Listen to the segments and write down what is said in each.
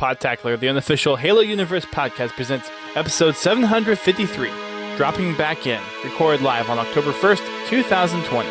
Podtacular, the unofficial Halo Universe podcast, presents episode 753, dropping back in, recorded live on October 1st, 2020.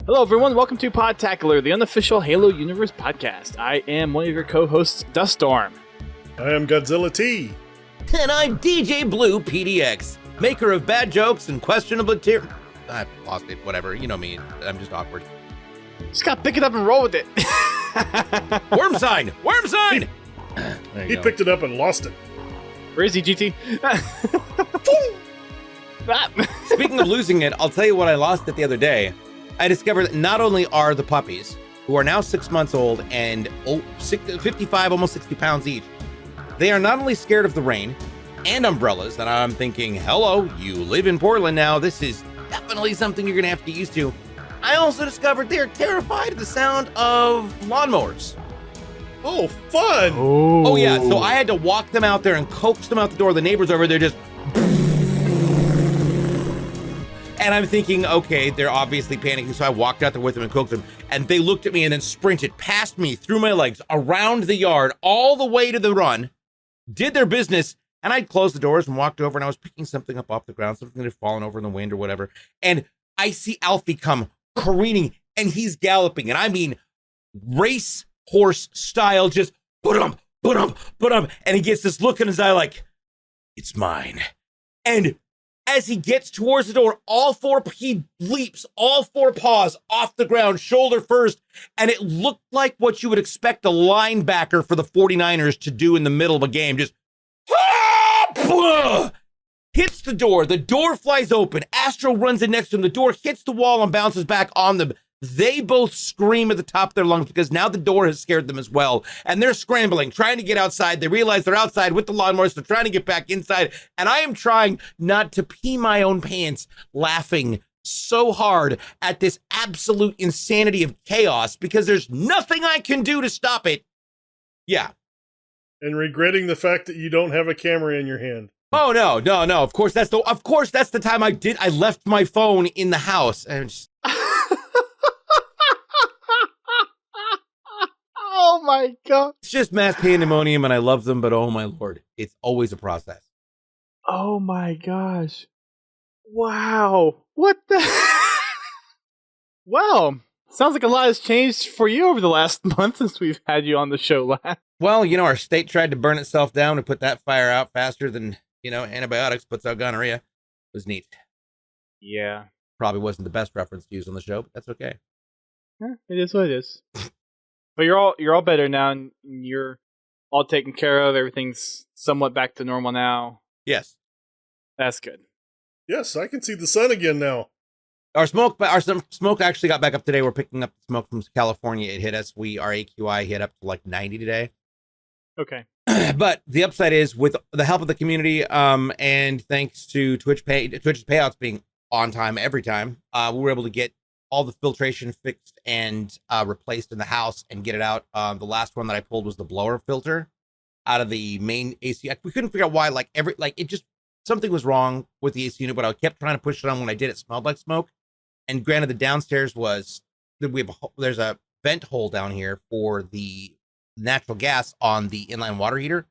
Hello everyone, welcome to Podtacular, the unofficial Halo Universe podcast. I am one of your co-hosts, Duststorm. I am Godzilla T. And I'm DJBluePDX, maker of bad jokes and questionable I lost it, whatever, you know me, I'm just awkward. Just gotta pick it up and roll with it. Worm sign! Worm sign! He picked it up and lost it. Where is he, GT? Speaking of losing it, I'll tell you what I lost it the other day. I discovered that not only are the puppies, who are now 6 months old and 55, almost 60 pounds each, they are not only scared of the rain and umbrellas, and I'm thinking, hello, you live in Portland now, this is definitely something you're gonna have to get used to. I also discovered they're terrified of the sound of lawnmowers. Oh, fun! Oh yeah, so I had to walk them out there and coax them out the door. The neighbors over there just... And I'm thinking, okay, they're obviously panicking, so I walked out there with them and coaxed them, and they looked at me and then sprinted past me, through my legs, around the yard, all the way to the run, did their business, and I'd closed the doors and walked over, and I was picking something up off the ground, something that had fallen over in the wind or whatever, and I see Alfie come careening, and he's galloping, and I mean race horse style, just put-um, and he gets this look in his eye like, it's mine. And as he gets towards the door, he leaps all four paws off the ground, shoulder first, and it looked like what you would expect a linebacker for the 49ers to do in the middle of a game. Just hits the door flies open, Astro runs in next to him, the door hits the wall and bounces back on them. They both scream at the top of their lungs because now the door has scared them as well. And they're scrambling, trying to get outside. They realize they're outside with the lawnmowers. They're trying to get back inside. And I am trying not to pee my own pants, laughing so hard at this absolute insanity of chaos because there's nothing I can do to stop it. Yeah. And regretting the fact that you don't have a camera in your hand. Oh, no. Of course, that's the time I left my phone in the house. And just... Oh my god. It's just mass pandemonium and I love them, but oh my lord, it's always a process. Oh my gosh. Wow. What the? Well, sounds like a lot has changed for you over the last month since we've had you on the show last. Well, you know, our state tried to burn itself down and put that fire out faster than, antibiotics puts out gonorrhea. It was neat. Yeah. Probably wasn't the best reference to use on the show, but that's okay. It is what it is. But you're all better now, and you're all taken care of. Everything's somewhat back to normal now. Yes. That's good. Yes, I can see the sun again now. Our smoke actually got back up today. We're picking up smoke from California. It hit us. Our AQI hit up to like 90 today. Okay. But the upside is with the help of the community, and thanks to Twitch's payouts being on time every time, we were able to get all the filtration fixed and replaced in the house and get it out. The last one that I pulled was the blower filter out of the main AC. We couldn't figure out why, something was wrong with the AC unit, but I kept trying to push it on. When I did, it smelled like smoke. And granted, the downstairs there's a vent hole down here for the natural gas on the inline water heater.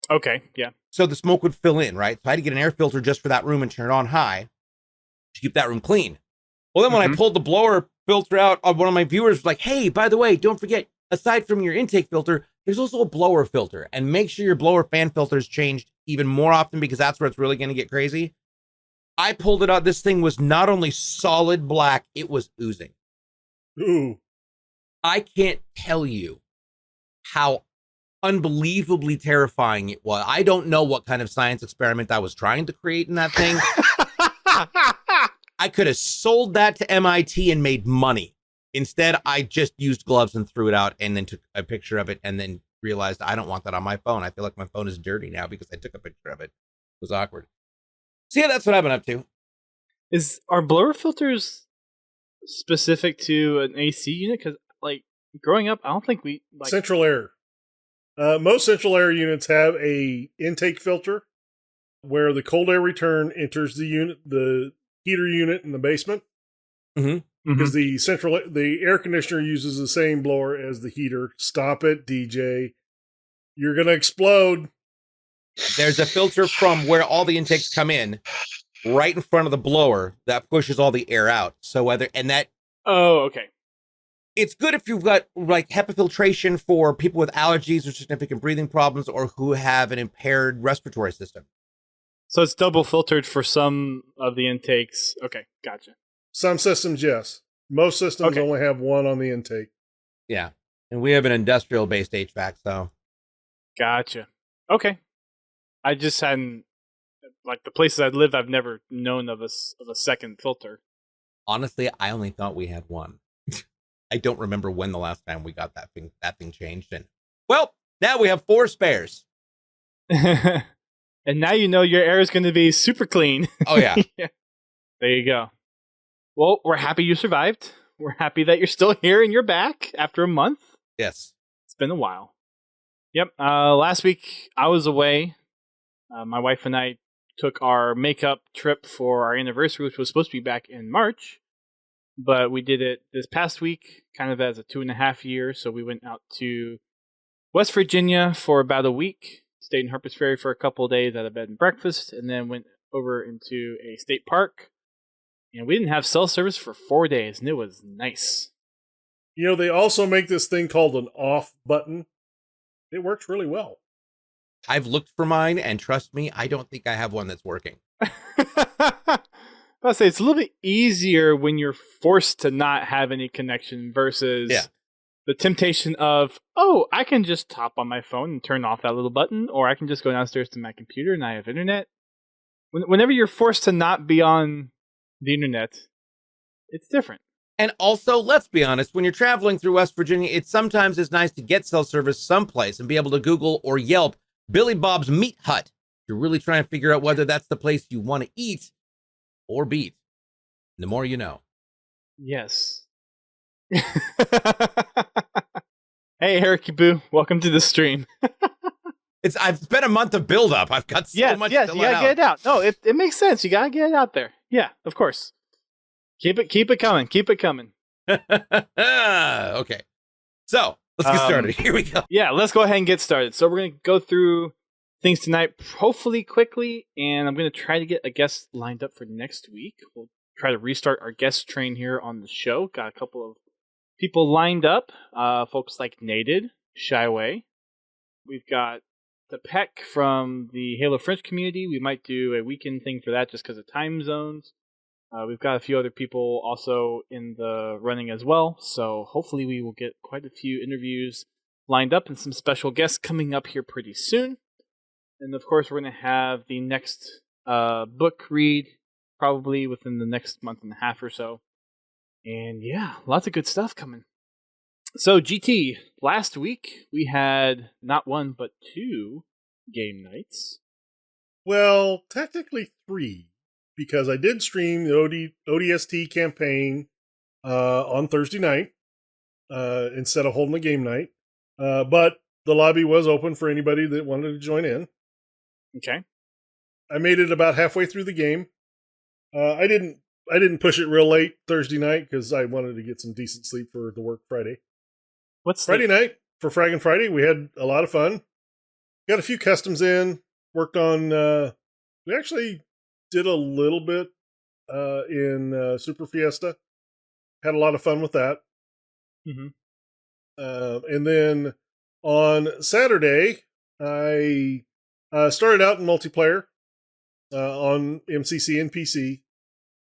Okay, yeah. So the smoke would fill in, right? So I had to get an air filter just for that room and turn it on high to keep that room clean. Well, then when I pulled the blower filter out, one of my viewers was like, hey, by the way, don't forget, aside from your intake filter, there's also a blower filter. And make sure your blower fan filter is changed even more often because that's where it's really going to get crazy. I pulled it out. This thing was not only solid black, it was oozing. Ooh. I can't tell you how unbelievably terrifying it was. I don't know what kind of science experiment I was trying to create in that thing. I could have sold that to MIT and made money. Instead, I just used gloves and threw it out and then took a picture of it and then realized I don't want that on my phone. I feel like my phone is dirty now because I took a picture of it. It was awkward. So yeah, that's what I've been up to. Are blower filters specific to an AC unit? Because like growing up, I don't think we like Central air. Most central air units have a intake filter where the cold air return enters the unit, the heater unit in the basement. Because the air conditioner uses the same blower as the heater. Stop it, DJ. You're gonna explode. There's a filter from where all the intakes come in, right in front of the blower that pushes all the air out. So Oh, okay. It's good if you've got like HEPA filtration for people with allergies or significant breathing problems or who have an impaired respiratory system. So it's double filtered for some of the intakes. Okay, gotcha. Some systems, yes. Most systems only have one on the intake. Yeah. And we have an industrial-based HVAC, so. Gotcha. Okay. I just hadn't, like the places I live, I've never known of a second filter. Honestly, I only thought we had one. I don't remember when the last time we got that thing changed. And well, now we have 4 spares. And now you know your air is going to be super clean. Oh, yeah. Yeah. There you go. Well, we're happy you survived. We're happy that you're still here and you're back after a month. Yes. It's been a while. Yep. Last week, I was away. My wife and I took our makeup trip for our anniversary, which was supposed to be back in March. But we did it this past week, kind of as a 2.5 year. So we went out to West Virginia for about a week. Stayed in Harpers Ferry for a couple of days at a bed and breakfast, and then went over into a state park. And we didn't have cell service for 4 days, and it was nice. You know, they also make this thing called an off button. It works really well. I've looked for mine, and trust me, I don't think I have one that's working. I'll say it's a little bit easier when you're forced to not have any connection versus the temptation of, oh, I can just tap on my phone and turn off that little button, or I can just go downstairs to my computer and I have internet. Whenever you're forced to not be on the internet, it's different. And also, let's be honest, when you're traveling through West Virginia, it sometimes is nice to get cell service someplace and be able to Google or Yelp Billy Bob's Meat Hut. You're really trying to figure out whether that's the place you want to eat or beat. The more you know. Yes. Hey, Eric Boo, welcome to the stream. I've spent a month of build up. I've got so much to let you gotta get it out. No, it makes sense. You gotta get it out there. Yeah, of course. Keep it coming. Keep it coming. Okay. So let's get started. Here we go. Yeah, let's go ahead and get started. So we're gonna go through things tonight, hopefully quickly, and I'm gonna try to get a guest lined up for next week. We'll try to restart our guest train here on the show. Got a couple of people lined up. Folks like Naded, Shyway. We've got the Peck from the Halo French community. We might do a weekend thing for that just because of time zones. We've got a few other people also in the running as well, so hopefully we will get quite a few interviews lined up and some special guests coming up here pretty soon. And of course, we're going to have the next book read probably within the next month and a half or so. And yeah, lots of good stuff coming. So GT, last week we had not one but 2 game nights. Well, technically 3. Because I did stream the ODST campaign on Thursday night instead of holding a game night. But the lobby was open for anybody that wanted to join in. Okay. I made it about halfway through the game. I didn't push it real late Thursday night because I wanted to get some decent sleep for the work Friday. What's Friday night for Fraggin' Friday? We had a lot of fun. Got a few customs in. Worked on. We actually did a little bit in Super Fiesta. Had a lot of fun with that. Mm-hmm. And then on Saturday, I started out in multiplayer on MCC and PC.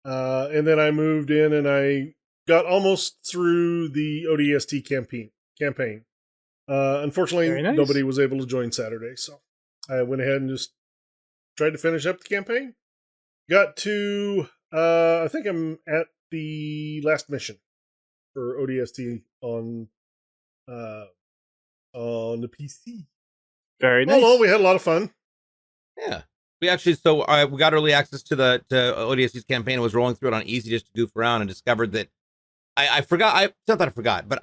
And then I moved in and I got almost through the ODST campaign. Unfortunately, nice. Nobody was able to join Saturday, so I went ahead and just tried to finish up the campaign. Got to, I think I'm at the last mission for ODST on on the PC. Very nice. Well, we had a lot of fun. Yeah. We actually, we got early access to ODST's campaign. I was rolling through it on easy just to goof around and discovered that I forgot. It's not that I forgot, but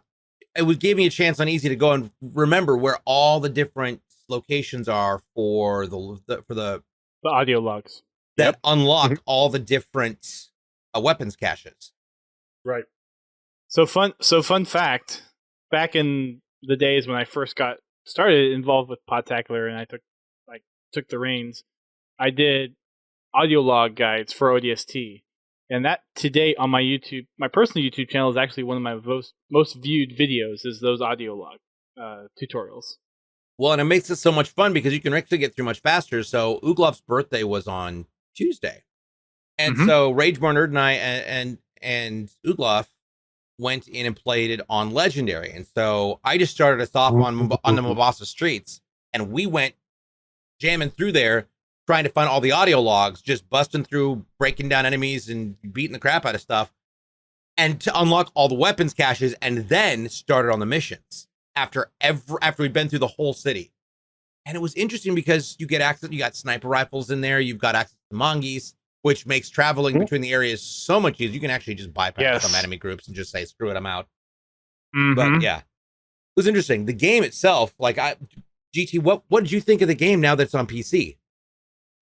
gave me a chance on easy to go and remember where all the different locations are for the audio logs that unlock all the different weapons caches. Right. So fun fact, back in the days when I first got started involved with Podtacular and I took the reins, I did audio log guides for ODST. And that today on my YouTube, my personal YouTube channel, is actually one of my most viewed videos, is those audio log tutorials. Well, and it makes it so much fun because you can actually get through much faster. So Uglov's birthday was on Tuesday. And so Rageborn Nerd and I and Uglov went in and played it on Legendary. And so I just started us off on the Mombasa streets, and we went jamming through there, trying to find all the audio logs, just busting through, breaking down enemies and beating the crap out of stuff, and to unlock all the weapons caches, and then started on the missions after we'd been through the whole city. And it was interesting because you get access, you got sniper rifles in there, you've got access to mongeese, which makes traveling between the areas so much easier. You can actually just bypass some enemy groups and just say, screw it, I'm out. But yeah, it was interesting. The game itself, GT, what did you think of the game now that it's on PC?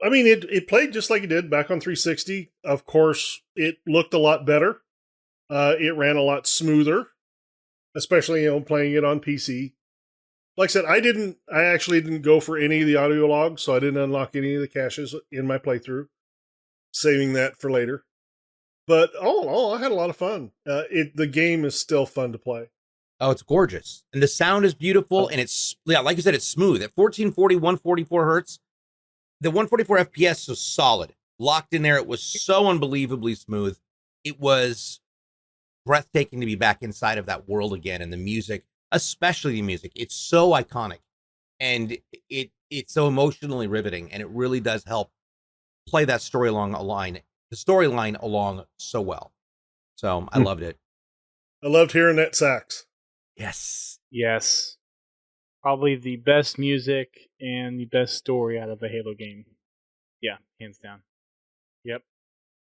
I mean, it played just like it did back on 360. Of course, it looked a lot better. It ran a lot smoother, especially, playing it on PC. Like I said, I actually didn't go for any of the audio logs, so I didn't unlock any of the caches in my playthrough, saving that for later. But all in all, I had a lot of fun. The game is still fun to play. Oh, it's gorgeous. And the sound is beautiful, and it's, like you said, it's smooth. At 1440, 144 hertz, the 144 FPS was solid. Locked in there, it was so unbelievably smooth. It was breathtaking to be back inside of that world again, and the music, especially the music. It's so iconic, and it's so emotionally riveting, and it really does help play that storyline along so well. So I loved it. I loved hearing that sax. Yes. Probably the best music and the best story out of a Halo game. Yeah, hands down. Yep.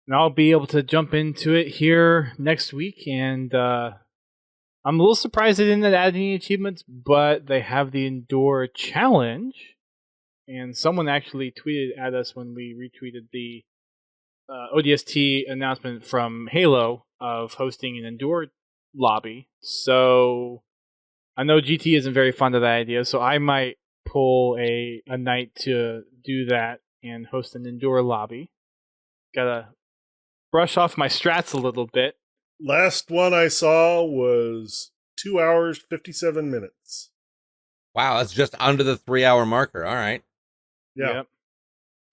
And I'll be able to jump into it here next week, and I'm a little surprised they didn't add any achievements, but they have the Endure Challenge, and someone actually tweeted at us when we retweeted the ODST announcement from Halo of hosting an Endure lobby. So I know GT isn't very fond of that idea, so I might pull a night to do that and host an Endure lobby. Gotta brush off my strats a little bit. Last one I saw was 2 hours, 57 minutes. Wow, that's just under the 3-hour marker. All right. Yeah. Yep.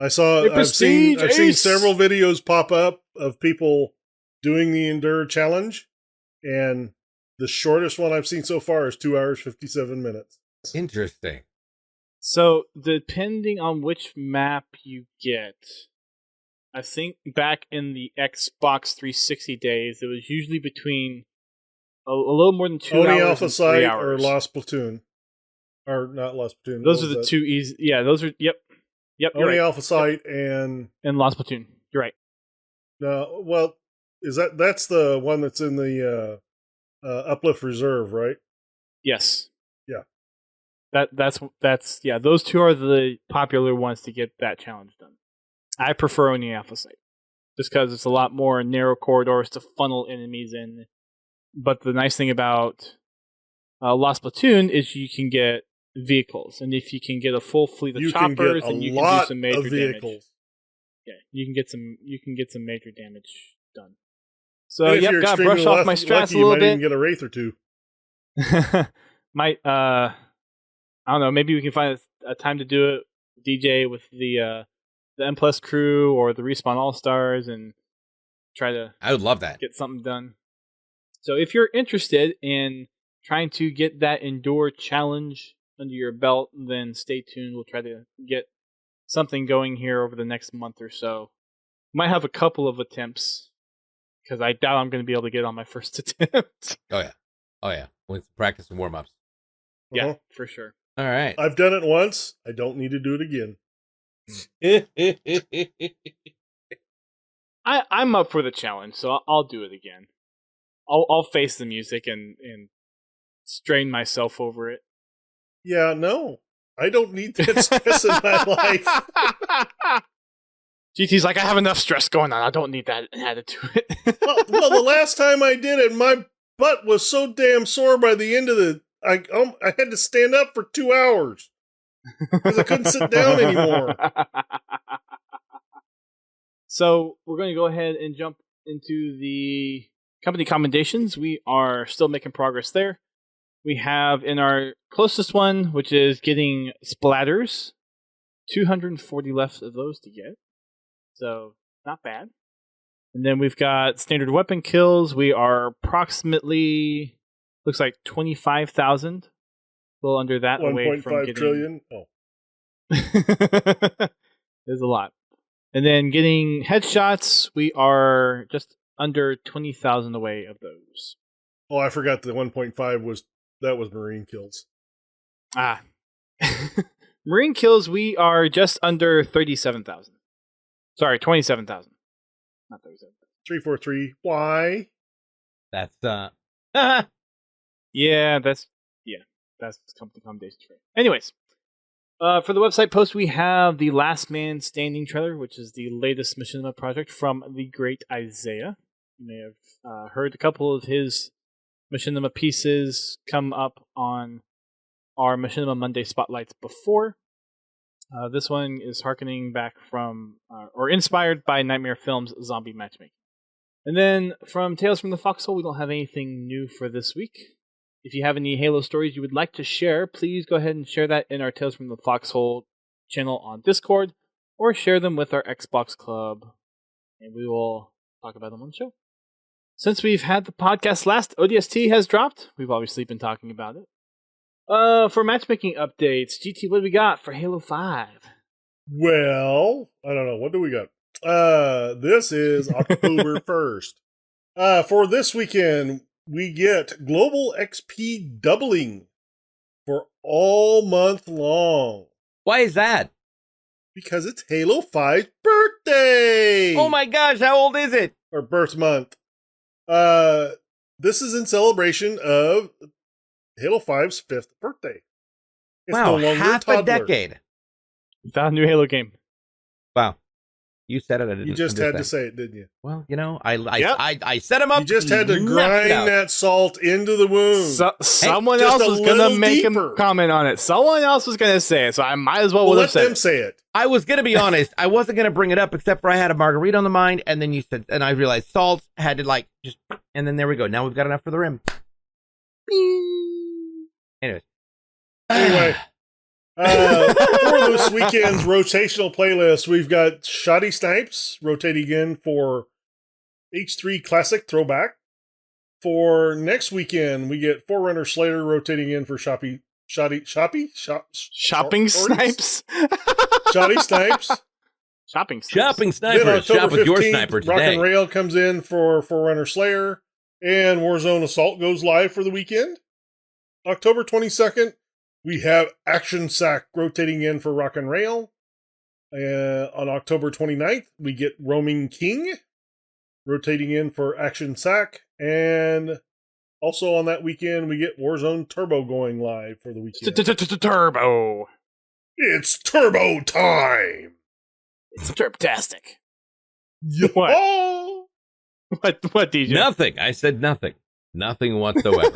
I've seen several videos pop up of people doing the Endure challenge, and the shortest one I've seen so far is 2 hours, 57 minutes. Interesting. So, depending on which map you get, I think back in the Xbox 360 days, it was usually between a little more than 2 Oni hours Alpha and 3 Site hours. or Lost Platoon. Or not Lost Platoon. Those are the two easy. Yeah, those are. Yep. You're Oni right. Alpha Site and Lost Platoon. You're right. Well, that's the one that's in the Uplift Reserve, right? Yes. Yeah. That's yeah. Those two are the popular ones to get that challenge done. I prefer Oni Alpha Site just because it's a lot more narrow corridors to funnel enemies in. But the nice thing about Lost Platoon is you can get vehicles, and if you can get a full fleet of choppers, then you can do some major damage. Yeah, you can get some major damage done. So yep, gotta brush off my strats a little bit. You might even get a wraith or two. Might I don't know. Maybe we can find a time to do it. DJ with the M Plus crew or the Respawn All Stars and try to. I would love that. Get something done. So if you're interested in trying to get that Endure challenge under your belt, then stay tuned. We'll try to get something going here over the next month or so. Might have a couple of attempts because I doubt I'm going to be able to get on my first attempt. Oh yeah, with practice and warm ups. Yeah, for sure. All right. I've done it once. I don't need to do it again. I'm up for the challenge, so I'll do it again. I'll face the music and strain myself over it. Yeah, no. I don't need that stress in my life. GT's like, I have enough stress going on. I don't need that added to it. well, the last time I did it, my butt was so damn sore by the end of the... I had to stand up for 2 hours because I couldn't sit down anymore. So we're going to go ahead and jump into the company commendations. We are still making progress there. We have in our closest one, which is getting splatters, 240 left of those to get. So not bad. And then we've got standard weapon kills. We are approximately, looks like 25,000. A little under that away from 1.5 trillion. Oh. There's a lot. And then getting headshots, we are just under 20,000 away of those. Oh, I forgot the 1.5 was Marine kills. Ah. Marine kills, we are just under 37,000. Sorry, 27,000. Not 37,000. 343. Why? That's Yeah, that's company commendations for it. Anyways, for the website post, we have the Last Man Standing trailer, which is the latest Machinima project from the great Isaiah. You may have heard a couple of his Machinima pieces come up on our Machinima Monday spotlights before. This one is harkening back from, or inspired by Nightmare Films' zombie matchmaking. And then from Tales from the Foxhole, we don't have anything new for this week. If you have any Halo stories you would like to share, please go ahead and share that in our Tales from the Foxhole channel on Discord, or share them with our Xbox Club, and we will talk about them on the show. Since we've had the podcast last, ODST has dropped. We've obviously been talking about it. For matchmaking updates, GT, what do we got for Halo 5? Well, I don't know. What do we got? This is October 1st. For this weekend, we get global XP doubling for all month long. why is that? Because it's Halo 5's birthday! Oh my gosh, how old is it? Or birth month. This is in celebration of Halo 5's 5th birthday. It's Wow, no longer half a a toddler. decade. Found a new Halo game. Wow. You said it. I didn't. You just I'm had to saying. say it, didn't you? Well, you know, Yep. I set him up. You just had to knocked it grind out. that salt into the wound. Someone just else a was going to little make deeper. a comment on it. Someone else was going to say it, so I might as well Well, would let have said them it. say it. I was gonna be honest. I wasn't gonna bring it up except for I had a margarita on the mind, and then you said, and I realized salt had to like just, and then there we go. Now we've got enough for the rim. Anyways. Anyway, for this weekend's rotational playlist, we've got Shoddy Snipes rotating in for H3 Classic Throwback. For next weekend, we get Forerunner Slayer rotating in for Shopping Snipes? Shoddy Snipes. Shopping Snipes. Shopping Then snipers. Shop October with your 15th, sniper Rock and today. Rail comes in for Forerunner Slayer, and Warzone Assault goes live for the weekend. October 22nd, we have Action Sack rotating in for Rock and Rail. On October 29th, we get Roaming King rotating in for Action Sack, and also on that weekend, we get Warzone Turbo going live for the weekend. Turbo. It's Turbo time! It's turptastic. What? What, DJ? Nothing. I said nothing. Nothing whatsoever.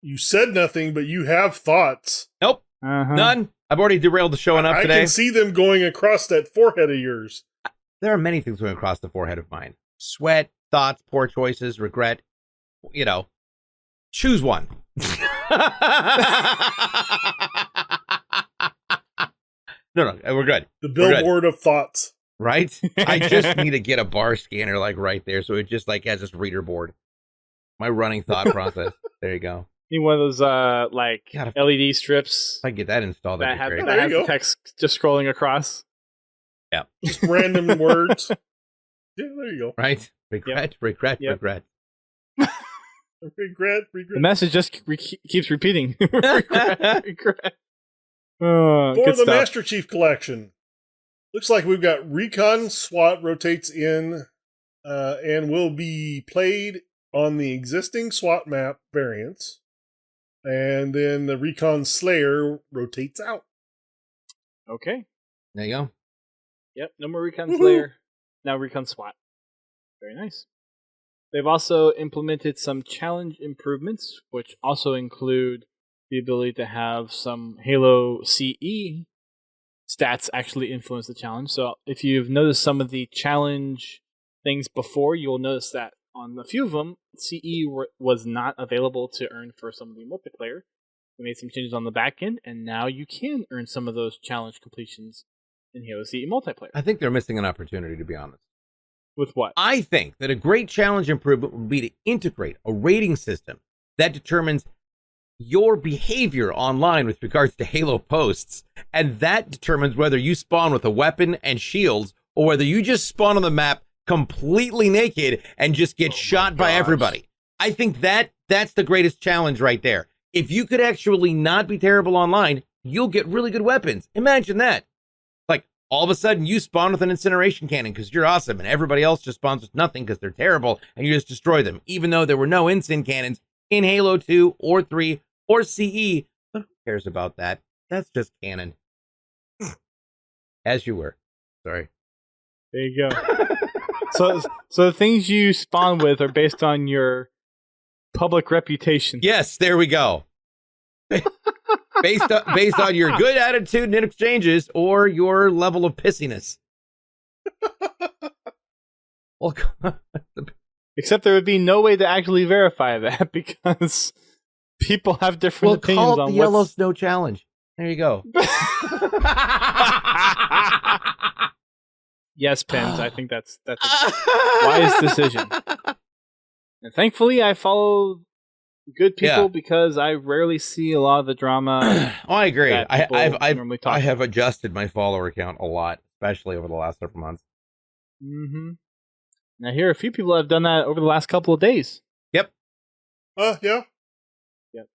You said nothing, but you have thoughts. Nope. Uh-huh. None. I've already derailed the show enough I today. can see them going across that forehead of yours. There are many things going across the forehead of mine. Sweat, thoughts, poor choices, regret. You know, choose one. No, we're good. The billboard of thoughts. Right? I just need to get a bar scanner like right there, so it just like has this reader board. My running thought process. There you go. Need one of those like God, LED strips If I get that installed, that that'd have, be great. There that you has go. text just scrolling across. Yeah. Just random words. Yeah, there you go. Right? Regret, regret, Yep. regret. Regret. The message just keeps repeating. regret. For Good the stuff. Master Chief Collection, looks like we've got Recon SWAT rotates in and will be played on the existing SWAT map variants. And then the Recon Slayer rotates out. Okay. There you go. Yep. No more Recon Slayer. Now Recon SWAT. Very nice. They've also implemented some challenge improvements, which also include the ability to have some Halo CE stats actually influence the challenge. So if you've noticed some of the challenge things before, you will notice that on a few of them, CE was not available to earn for some of the multiplayer. We made some changes on the back end, and now you can earn some of those challenge completions in Halo CE multiplayer. I think they're missing an opportunity, to be honest. With what? I think that a great challenge improvement would be to integrate a rating system that determines your behavior online with regards to Halo posts, and that determines whether you spawn with a weapon and shields or whether you just spawn on the map completely naked and just get shot by everybody. I think that's the greatest challenge right there. If you could actually not be terrible online, you'll get really good weapons. Imagine that. Like, all of a sudden you spawn with an incineration cannon because you're awesome, and everybody else just spawns with nothing because they're terrible, and you just destroy them, even though there were no incin cannons in Halo 2 or 3 or CE. But who cares about that? That's just canon. As you were. Sorry. There you go. So the things you spawn with are based on your public reputation. Yes, there we go. based on your good attitude in exchanges or your level of pissiness. Well, except there would be no way to actually verify that because people have different opinions call it on the Yellow Snow Challenge. There you go. Yes, Pens. I think that's a wise decision. And thankfully, I follow good people because I rarely see a lot of the drama. Oh, I agree. I have adjusted my follower count a lot, especially over the last several months. Mm-hmm. And I hear a few people have done that over the last couple of days. Yeah. Yep.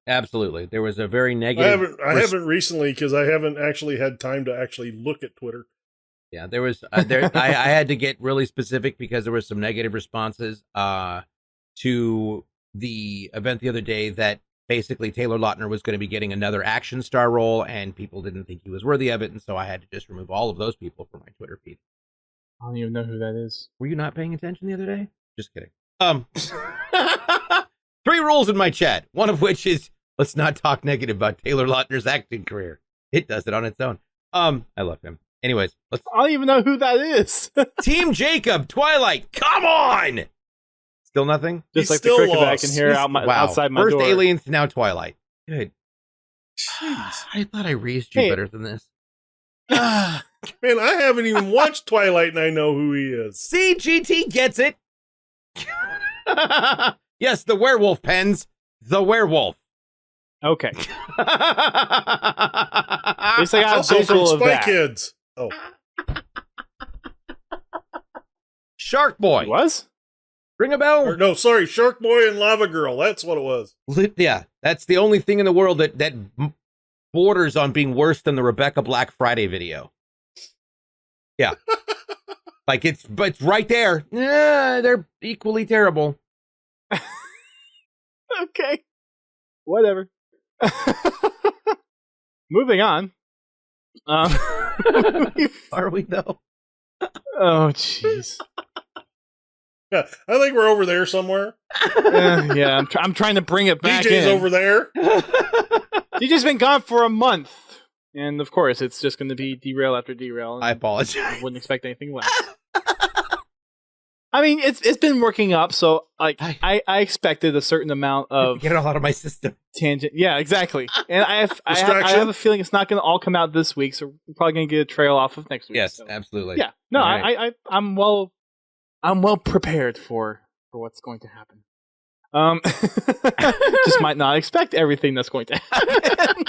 Absolutely. There was a very negative. I haven't recently because I haven't actually had time to actually look at Twitter. Yeah, there was. I had to get really specific because there was some negative responses to the event the other day that basically Taylor Lautner was going to be getting another action star role, and people didn't think he was worthy of it, and so I had to just remove all of those people from my Twitter feed. I don't even know who that is. Were you not paying attention the other day? Just kidding. 3 rules in my chat, one of which is let's not talk negative about Taylor Lautner's acting career. It does it on its own. I love him. Anyways, I don't even know who that is. Team Jacob, Twilight, come on! Still nothing? Just like the cricket that I can hear outside my door. First Aliens, now Twilight. Good. Jeez. I thought I raised you better than this. Man, I haven't even watched Twilight and I know who he is. See, GT gets it. Yes, the werewolf, Pens. The werewolf. Okay. At least I got also visual from of Spy that. Kids. Oh. Shark Boy. It was? Ring a bell. No, sorry, Shark Boy and Lava Girl. That's what it was. Yeah, that's the only thing in the world that borders on being worse than the Rebecca Black Friday video. Yeah. Like it's right there. Yeah, they're equally terrible. Okay. Whatever. Moving on. Are we though? Oh, jeez. Yeah, I think we're over there somewhere. Yeah, I'm trying to bring it back DJ's in. over there. DJ's been gone for a month. And of course, it's just going to be derail after derail. I apologize. I wouldn't expect anything less. I mean, it's been working up, so like I expected a certain amount of get it all out of my system. Tangent. Yeah, exactly. And I have a feeling it's not going to all come out this week, so we're probably going to get a trail off of next week. Yes, so. absolutely. Yeah. No, right. I'm well prepared for what's going to happen. Just might not expect everything that's going to happen.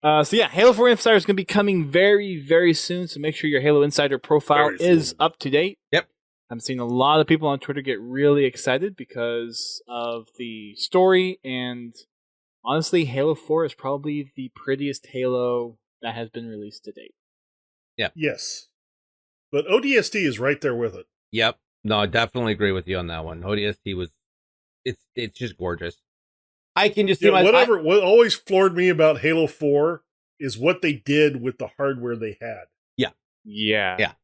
So yeah, Halo 4 Insider is going to be coming very, very soon. So make sure your Halo Insider profile is up to date. Yep. I'm seeing a lot of people on Twitter get really excited because of the story, and honestly, Halo 4 is probably the prettiest Halo that has been released to date. Yes. But ODST is right there with it. Yep. No, I definitely agree with you on that one. ODST was, it's just gorgeous. I can just see what always floored me about Halo 4 is what they did with the hardware they had. Yeah.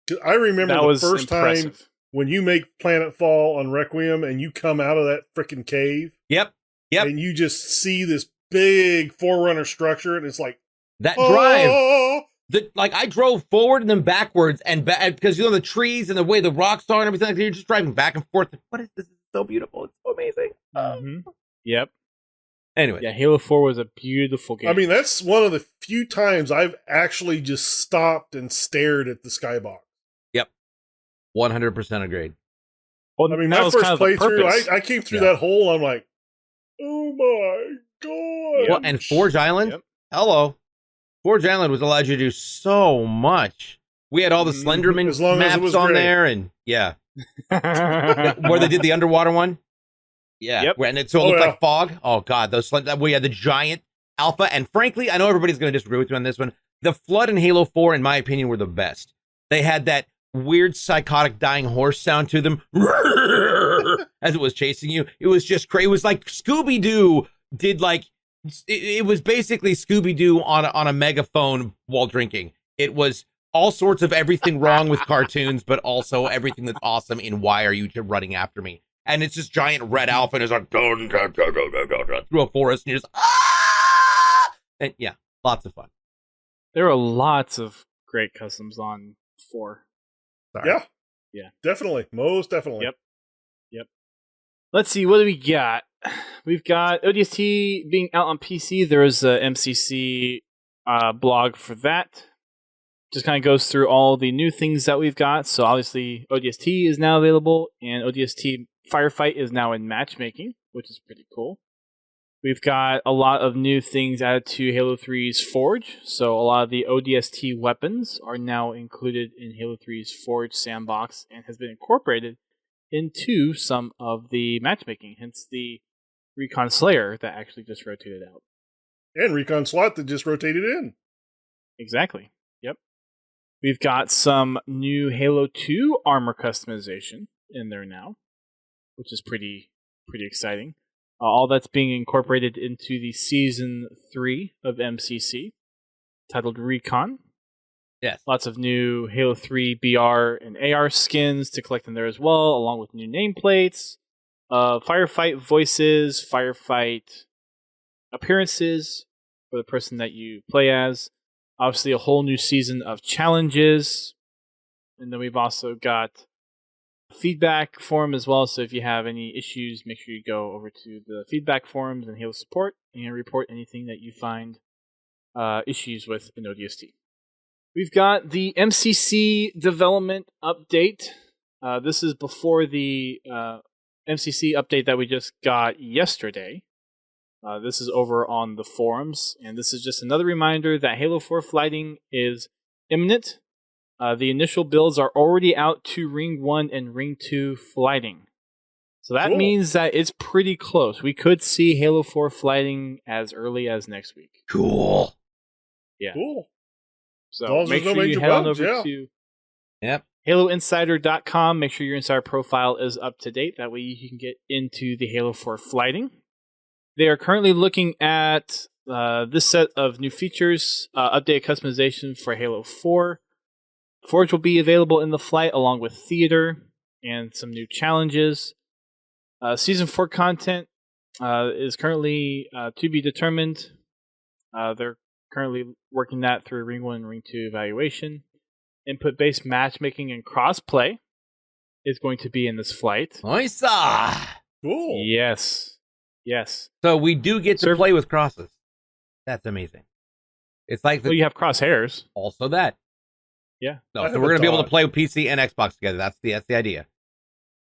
'Cause I remember That the was first time impressive. when you make Planetfall on Requiem and you come out of that freaking cave. Yep. And you just see this big Forerunner structure, and it's like That drive. I drove forward and then backwards, and because the trees and the way the rocks are and everything, like you're just driving back and forth. What is this? It's so beautiful. It's so amazing. Mm-hmm. Yep. Anyway, yeah, Halo 4 was a beautiful game. I mean, that's one of the few times I've actually just stopped and stared at the skybox. 100% agreed. Well, I mean, that my was first kind of the playthrough, purpose. I came through that hole. I'm like, oh my god! Well, and Forge Island. Yep. Hello, Forge Island was allowed you to do so much. We had all the Slenderman As long as it maps was on great. there, and where they did the underwater one. Yeah, Yep. and it looked like fog. Oh god, those we had the giant alpha, and frankly, I know everybody's going to disagree with me on this one. The Flood in Halo 4, in my opinion, were the best. They had that weird psychotic dying horse sound to them as it was chasing you. It was just crazy. It was like Scooby-Doo did it was basically Scooby-Doo on a megaphone while drinking. It was all sorts of everything wrong with cartoons, but also everything that's awesome in why are you running after me? And it's this giant red alpha and it's like go, through a forest and you're just and yeah, lots of fun. There are lots of great customs on 4. Yeah. Yeah. Definitely. Most definitely. Yep. Let's see, what do we got? We've got ODST being out on PC. There is a MCC blog for that. Just kind of goes through all the new things that we've got. So obviously ODST is now available, and ODST Firefight is now in matchmaking, which is pretty cool. We've got a lot of new things added to Halo 3's Forge. So a lot of the ODST weapons are now included in Halo 3's Forge sandbox and has been incorporated into some of the matchmaking, hence the Recon Slayer that actually just rotated out. And Recon SWAT that just rotated in. Exactly. Yep. We've got some new Halo 2 armor customization in there now, which is pretty exciting. All that's being incorporated into the Season 3 of MCC, titled Recon. Yes. Lots of new Halo 3 BR and AR skins to collect in there as well, along with new nameplates, firefight voices, firefight appearances for the person that you play as. Obviously, a whole new season of challenges. And then we've also got feedback forum as well, so if you have any issues, make sure you go over to the feedback forums and Halo support and report anything that you find issues with in ODST. We've got the MCC development update. This is before the MCC update that we just got yesterday. This is over on the forums, and this is just another reminder that Halo 4 flighting is imminent. The initial builds are already out to Ring 1 and Ring 2 flighting. So that means that it's pretty close. We could see Halo 4 flighting as early as next week. Cool. Yeah. Cool. So make sure you head on over to HaloInsider.com. Make sure your insider profile is up to date. That way you can get into the Halo 4 flighting. They are currently looking at this set of new features, updated customization for Halo 4. Forge will be available in the flight along with Theater and some new challenges. Season 4 content is currently to be determined. They're currently working that through Ring 1 and Ring 2 evaluation. Input-based matchmaking and crossplay is going to be in this flight. Nice. Cool. Yes. So we do get to play with crosses. That's amazing. It's like you have crosshairs. Also that. Yeah. No, so we're going to be able to play with PC and Xbox together. That's the idea.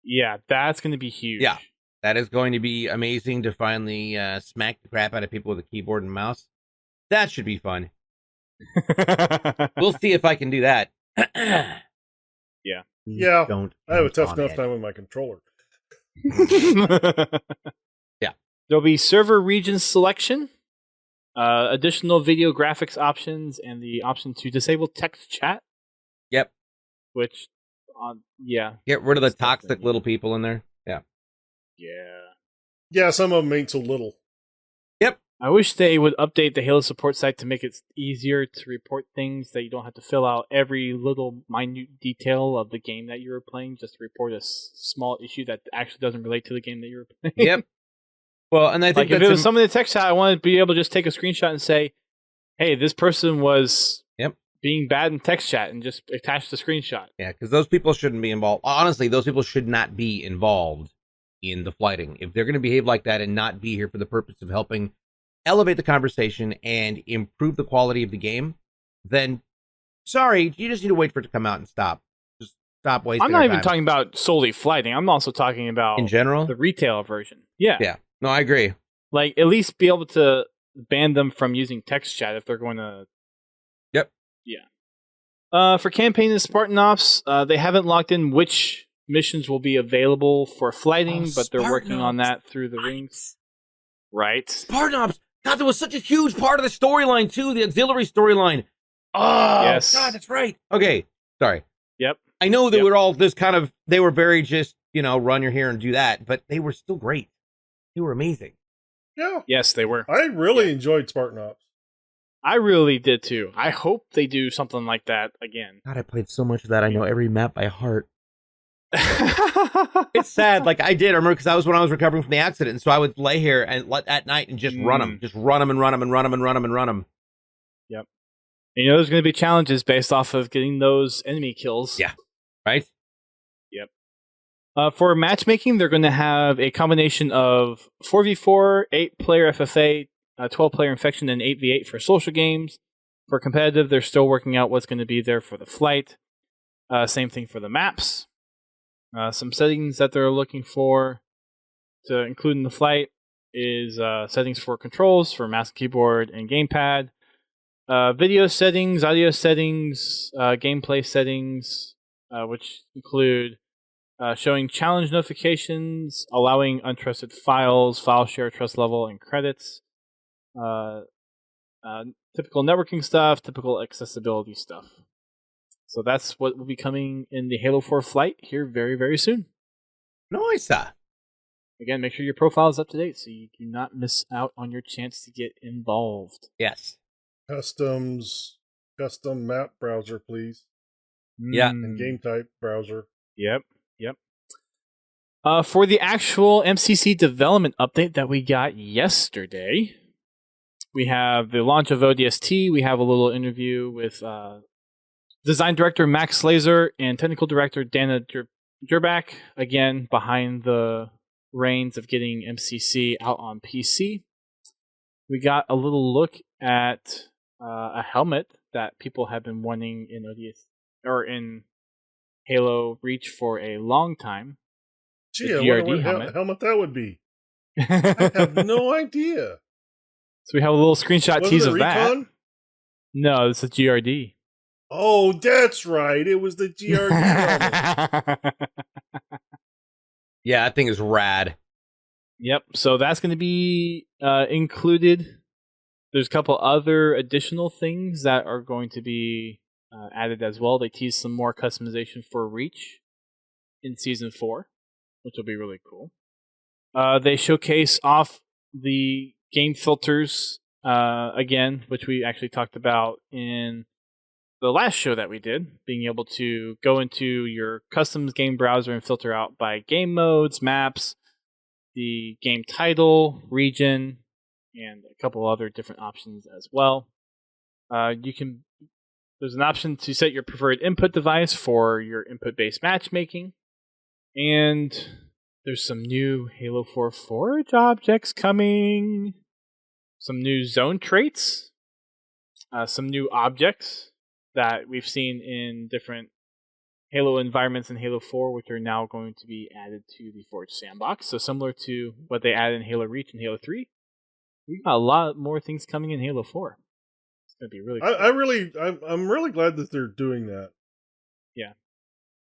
Yeah, that's going to be huge. Yeah, that is going to be amazing to finally smack the crap out of people with a keyboard and mouse. That should be fun. We'll see if I can do that. Yeah, Don't. I have a tough on enough it. time with my controller. Yeah. There'll be server region selection, additional video graphics options, and the option to disable text chat. Yep. Which, yeah. Get rid of the That's toxic definitely- little people in there. Yeah. Yeah. Yeah, some of them ain't so little. I wish they would update the Halo support site to make it easier to report things that you don't have to fill out every little minute detail of the game that you were playing just to report a small issue that actually doesn't relate to the game that you were playing. Yep. Well, and I think Like if that's it was some of the text chat, I want to be able to just take a screenshot and say, "Hey, this person was being bad in text chat," and just attach the screenshot. yeah, because those people shouldn't be involved. Honestly, those people should not be involved in the flighting. If they're going to behave like that and not be here for the purpose of helping elevate the conversation and improve the quality of the game, then sorry, you just need to wait for it to come out and stop. Just stop wasting. I'm not our even time. talking about solely flighting. I'm also talking about in general. the retail version. Yeah. Yeah. No, I agree. Like at least be able to ban them from using text chat if they're going to. Yep. Yeah. For campaign and Spartan Ops, they haven't locked in which missions will be available for flighting, but they're working on that through the rings. Right. Spartan Ops. God, that was such a huge part of the storyline too, the auxiliary storyline. Oh, Yes. God, that's right. Okay, sorry. Yep. I know they Yep. were all this kind of, they were very just, run your hair and do that, but they were still great. They were amazing. Yeah, Yes, they were. I really enjoyed Spartan Ops. I really did too. I hope they do something like that again. God, I played so much of that. I know every map by heart. It's sad. Like I did. I remember because I was when I was recovering from the accident, and so I would lay here and at night and just run them, just run them and run them and run them and run them and run them. Yep. And there's going to be challenges based off of getting those enemy kills. Yeah. Right. Yep. For matchmaking, they're going to have a combination of 4v4, 8-player FFA, 12-player infection, and 8v8 for social games. For competitive, they're still working out what's going to be there for the flight. Same thing for the maps. Some settings that they're looking for to include in the flight is settings for controls for mouse, keyboard, and gamepad. Video settings, audio settings, gameplay settings, which include showing challenge notifications, allowing untrusted files, file share, trust level, and credits. Typical networking stuff, typical accessibility stuff. So that's what will be coming in the Halo 4 flight here very, very soon. Nice. Again, make sure your profile is up to date so you do not miss out on your chance to get involved. Yes. Custom map browser, please. Yeah. And game type browser. Yep. For the actual MCC development update that we got yesterday, we have the launch of ODST. We have a little interview with design director Max Slazer and technical director Dana Durbach, again, behind the reins of getting MCC out on PC. We got a little look at a helmet that people have been wanting in ODS or in Halo Reach for a long time. Gee, I The wonder GRD what helmet. helmet that would be. I have no idea. So we have a little screenshot Was tease it of Recon? that. No, this is GRD. Oh, that's right. It was the GRD helmet. Yeah, that thing is rad. Yep. So that's going to be included. There's a couple other additional things that are going to be added as well. They tease some more customization for Reach in Season 4, which will be really cool. They showcase off the game filters again, which we actually talked about in the last show that we did, being able to go into your customs game browser and filter out by game modes, maps, the game title, region, and a couple other different options as well. There's an option to set your preferred input device for your input-based matchmaking, and there's some new Halo 4 Forge objects coming, some new zone traits, some new objects that we've seen in different Halo environments in Halo 4, which are now going to be added to the Forge sandbox. So similar to what they added in Halo Reach and Halo 3, we've got a lot more things coming in Halo 4. It's going to be really cool. I'm really glad that they're doing that. Yeah.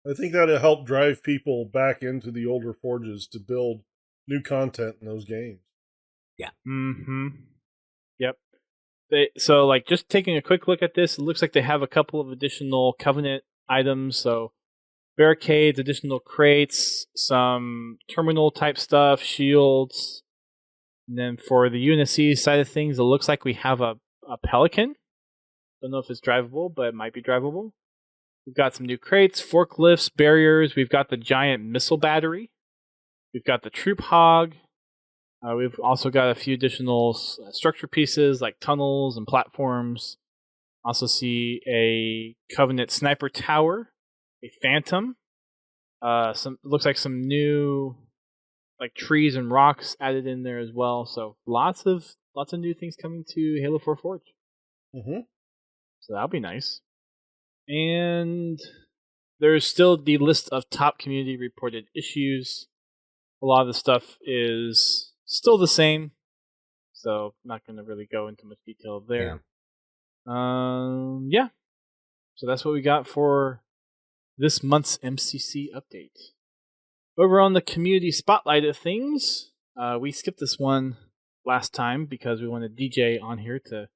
I think that'll help drive people back into the older forges to build new content in those games. Yeah. Mm-hmm. Yep. So, like, just taking a quick look at this, it looks like they have a couple of additional Covenant items. So, barricades, additional crates, some terminal type stuff, shields. And then for the UNSC side of things, it looks like we have a Pelican. Don't know if it's drivable, but it might be drivable. We've got some new crates, forklifts, barriers. We've got the giant missile battery. We've got the troop hog. We've also got a few additional structure pieces like tunnels and platforms. Also see a Covenant sniper tower, a Phantom. Looks like some new like trees and rocks added in there as well. So lots of new things coming to Halo 4 Forge. Mm-hmm. So that'll be nice. And there's still the list of top community reported issues. A lot of the stuff is still the same, so not going to really go into much detail there. Yeah. So that's what we got for this month's MCC update. Over on the community spotlight of things, we skipped this one last time because we wanted DJ on here to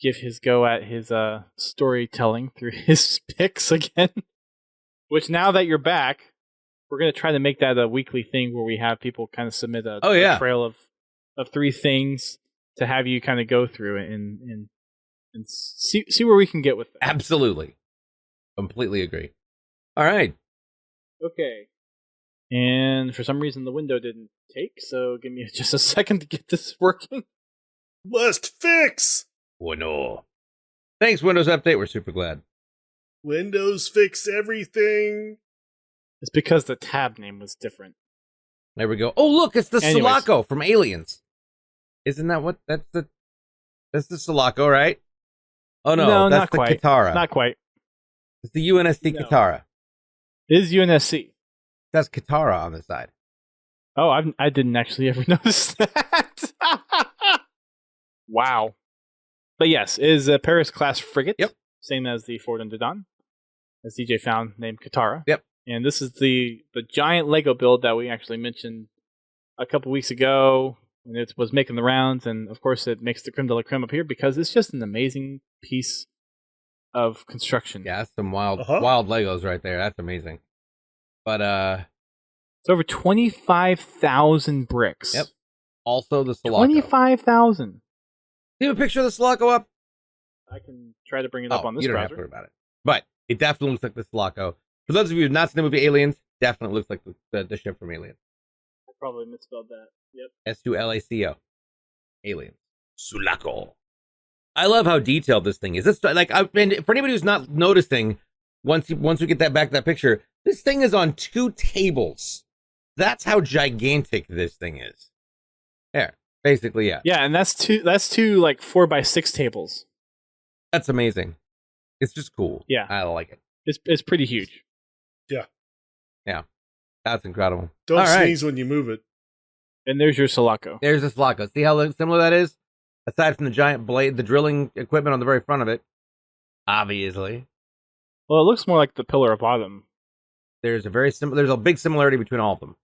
give his go at his storytelling through his picks again. Which now that you're back, we're going to try to make that a weekly thing where we have people kind of submit a trail of 3 things to have you kind of go through and see where we can get with that. Absolutely. Completely agree. All right. Okay. And for some reason the window didn't take, so give me just a second to get this working. Must fix! Oh, no. Thanks, Windows Update. We're super glad. Windows fix everything. It's because the tab name was different. There we go. Oh, look, it's the Anyways. Sulaco from Aliens. Isn't that what? That's the Sulaco, right? Oh no, that's not the quite. Katara. Not quite. It's the UNSC No. Katara. It is UNSC. That's Katara on the side. Oh, I didn't actually ever notice that. Wow. But yes, it is a Paris-class frigate. Yep. Same as the Ford Under Dawn, as DJ found, named Katara. Yep. And this is the giant Lego build that we actually mentioned a couple weeks ago, and it was making the rounds, and of course it makes the creme de la creme up here because it's just an amazing piece of construction. Yeah, that's some wild Legos right there. That's amazing. But it's over 25,000 bricks. Yep. Also the Sulaco. 25,000. Do you have a picture of the Sulaco up? I can try to bring it up on this you don't browser. have to worry about it. But it definitely looks like the Sulaco. For those of you who have not seen the movie Aliens, definitely looks like the ship from Aliens. I probably misspelled that. Yep. S-U-L-A-C-O. Aliens. Sulaco. I love how detailed this thing is. It's like, and for anybody who's not noticing, once we get that picture, this thing is on 2 tables. That's how gigantic this thing is. There, basically, yeah. Yeah, and that's two like 4x6 tables. That's amazing. It's just cool. Yeah, I like it. It's pretty huge. Yeah, that's incredible. Don't sneeze when you move it. And there's your Sulaco. There's the Sulaco. See how similar that is? Aside from the giant blade, the drilling equipment on the very front of it, obviously. Well, it looks more like the Pillar of Autumn. There's a big similarity between all of them.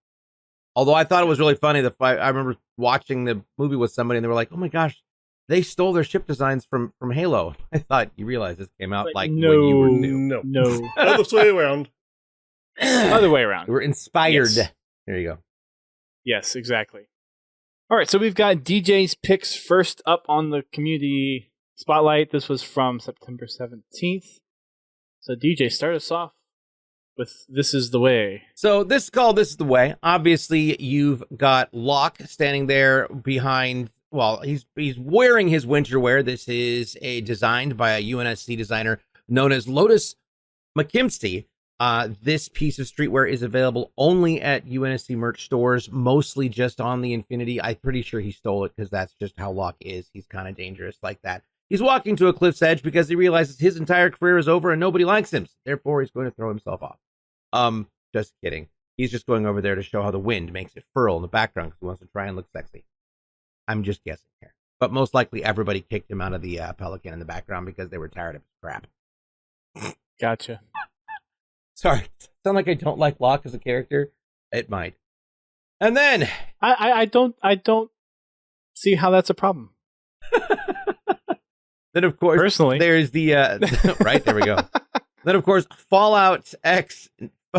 Although I thought it was really funny that I remember watching the movie with somebody and they were like, "Oh my gosh, they stole their ship designs from Halo." I thought you realized this came out when you were new. No. Other way around. Other way around. We're inspired. Yes. There you go. Yes, exactly. All right, so we've got DJ's picks first up on the community spotlight. This was from September 17th. So DJ, start us off with This Is the Way. So this is called This Is the Way. Obviously, you've got Locke standing there behind. Well, he's wearing his winter wear. This is designed by a UNSC designer known as Lotus McKimsey. This piece of streetwear is available only at UNSC merch stores, mostly just on the Infinity. I'm pretty sure he stole it because that's just how Locke is. He's kind of dangerous like that. He's walking to a cliff's edge because he realizes his entire career is over and nobody likes him. Therefore, he's going to throw himself off. Just kidding. He's just going over there to show how the wind makes it furl in the background because he wants to try and look sexy. I'm just guessing here. But most likely everybody kicked him out of the Pelican in the background because they were tired of his crap. Gotcha. Sorry, sound like I don't like Locke as a character? It might. And then I don't see how that's a problem. Then of course, Personally, there's the right there we go. Then of course, Fallout X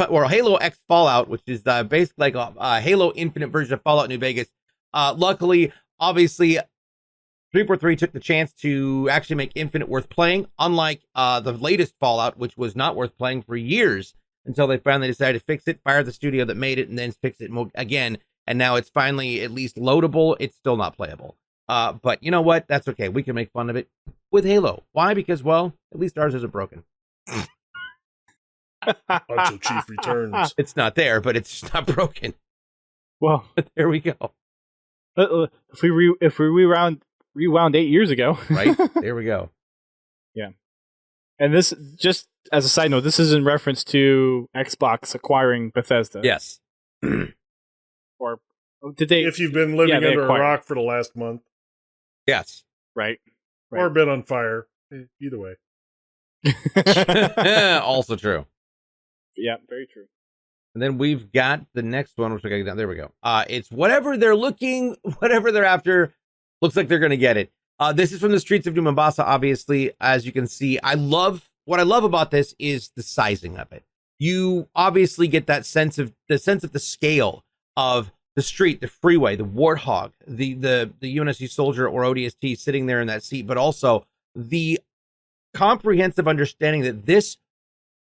or Halo X Fallout, which is basically like a Halo Infinite version of Fallout New Vegas. Luckily, obviously, 343 took the chance to actually make Infinite worth playing, unlike the latest Fallout, which was not worth playing for years until they finally decided to fix it, fire the studio that made it, and then fix it again. And now it's finally at least loadable. It's still not playable. But you know what? That's okay. We can make fun of it with Halo. Why? Because, well, at least ours isn't broken. Bunch of Chief returns. It's not there, but it's just not broken. well, There we go. if we rewound 8 years ago, Right? There we go. and this, just as a side note, this is in reference to Xbox acquiring Bethesda. Yes. Or did they? If you've been living they under acquired. a rock for the last month, Yes. Right. or been on fire, either way. Also true. Yeah, very true. And then we've got the next one, which I got down. There we go. It's whatever they're after. Looks like they're going to get it. This is from the streets of New Mombasa, obviously. As you can see, what I love about this is the sizing of it. You obviously get that sense of the scale of the street, the freeway, the Warthog, the UNSC soldier or ODST sitting there in that seat, but also the comprehensive understanding that this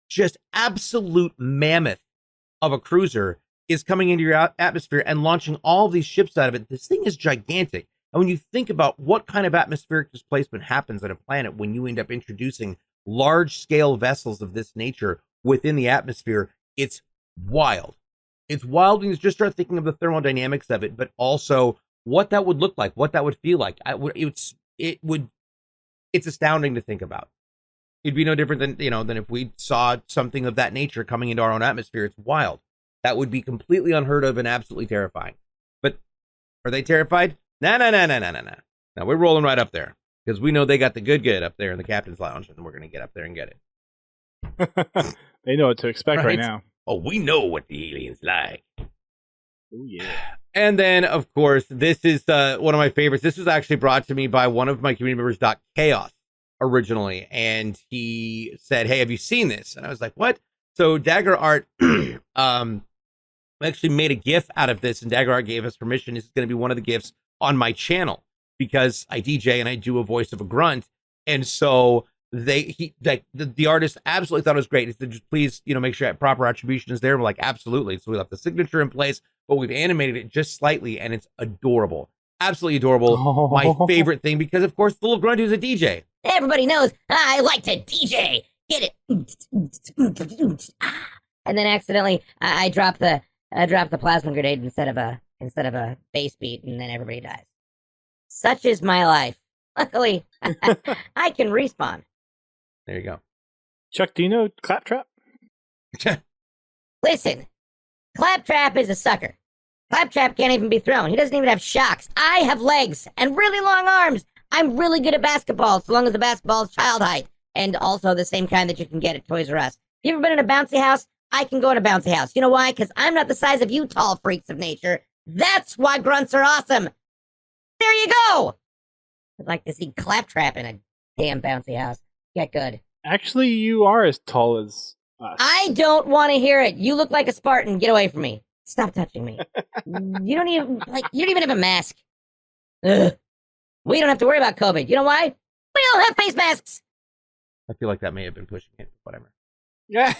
just absolute mammoth of a cruiser is coming into your atmosphere and launching all of these ships out of it. This thing is gigantic. And when you think about what kind of atmospheric displacement happens on a planet when you end up introducing large-scale vessels of this nature within the atmosphere, it's wild. It's wild when you just start thinking of the thermodynamics of it, but also what that would look like, what that would feel like. It's astounding to think about. It'd be no different than if we saw something of that nature coming into our own atmosphere. It's wild. That would be completely unheard of and absolutely terrifying. But are they terrified? No. Now we're rolling right up there because we know they got the good up there in the captain's lounge, and we're going to get up there and get it. They know what to expect right now. Oh, we know what the aliens like. Oh yeah. And then, of course, this is one of my favorites. This was actually brought to me by one of my community members, Chaos, originally. And he said, hey, have you seen this? And I was like, what? So Dagger Art actually made a GIF out of this, and Dagger Art gave us permission. This is going to be one of the GIFs on my channel because I DJ and I do a voice of a grunt. And so the artist absolutely thought it was great. He said, just please, make sure proper attribution is there. We're like, absolutely. So we left the signature in place, but we've animated it just slightly, and it's adorable. Absolutely adorable. Oh. My favorite thing, because of course the little grunt who's a DJ. Everybody knows I like to DJ. Get it? And then accidentally I drop the plasma grenade instead of a bass beat, and then everybody dies. Such is my life. Luckily, I can respawn. There you go. Chuck, do you know Claptrap? Listen, Claptrap is a sucker. Claptrap can't even be thrown. He doesn't even have shocks. I have legs and really long arms. I'm really good at basketball, so long as the basketball is child height, and also the same kind that you can get at Toys R Us. You ever been in a bouncy house? I can go in a bouncy house. You know why? Because I'm not the size of you tall freaks of nature. That's why grunts are awesome. There you go. I'd like to see Claptrap in a damn bouncy house. Get good. Actually, you are as tall as us. I don't want to hear it. You look like a Spartan. Get away from me. Stop touching me. You don't even have a mask. Ugh. We don't have to worry about COVID. You know why? We all have face masks. I feel like that may have been pushing it. Whatever. Yeah.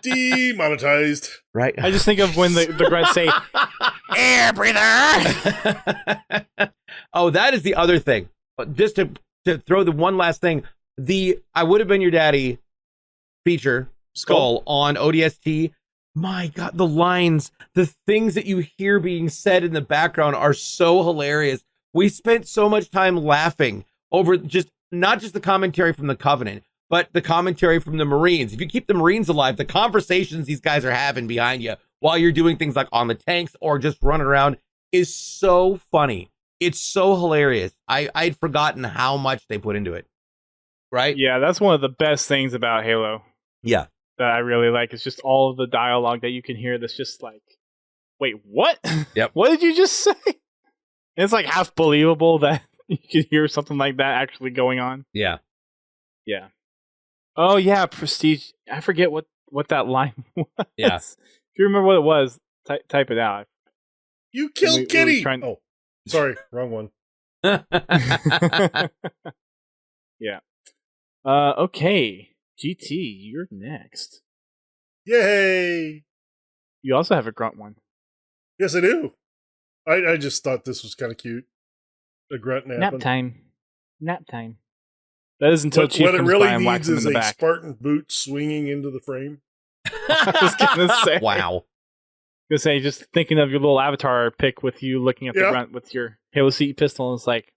Demonetized. Right. I just think of when the grunts say, air breather. Oh, that is the other thing. Just to throw the one last thing, the I Would Have Been Your Daddy feature skull on ODST. My God, the lines, the things that you hear being said in the background are so hilarious. We spent so much time laughing over not just the commentary from the Covenant, but the commentary from the Marines. If you keep the Marines alive, the conversations these guys are having behind you while you're doing things like on the tanks or just running around is so funny. It's so hilarious. I'd forgotten how much they put into it. Right? yeah, that's one of the best things about Halo. Yeah. that I really like. It's just all of the dialogue that you can hear that's just like, wait, what? Yep. What did you just say? And it's like half believable that you can hear something like that actually going on. Yeah. Yeah. Oh yeah, Prestige. I forget what that line was. Yeah. If you remember what it was, type it out. You killed we Kitty! trying- Oh, sorry. Wrong one. Yeah. Okay. GT, you're next. Yay! You also have a grunt one. Yes, I do. I just thought this was kind of cute. A grunt napping. Nap time. Nap time. That is until Chief What it comes really by and whacks needs him in is the a back. Spartan boot swinging into the frame. I was gonna say. Wow. Gonna say, just thinking of your little avatar pic with you looking at the Yeah. grunt with your Halo CE pistol, and it's like,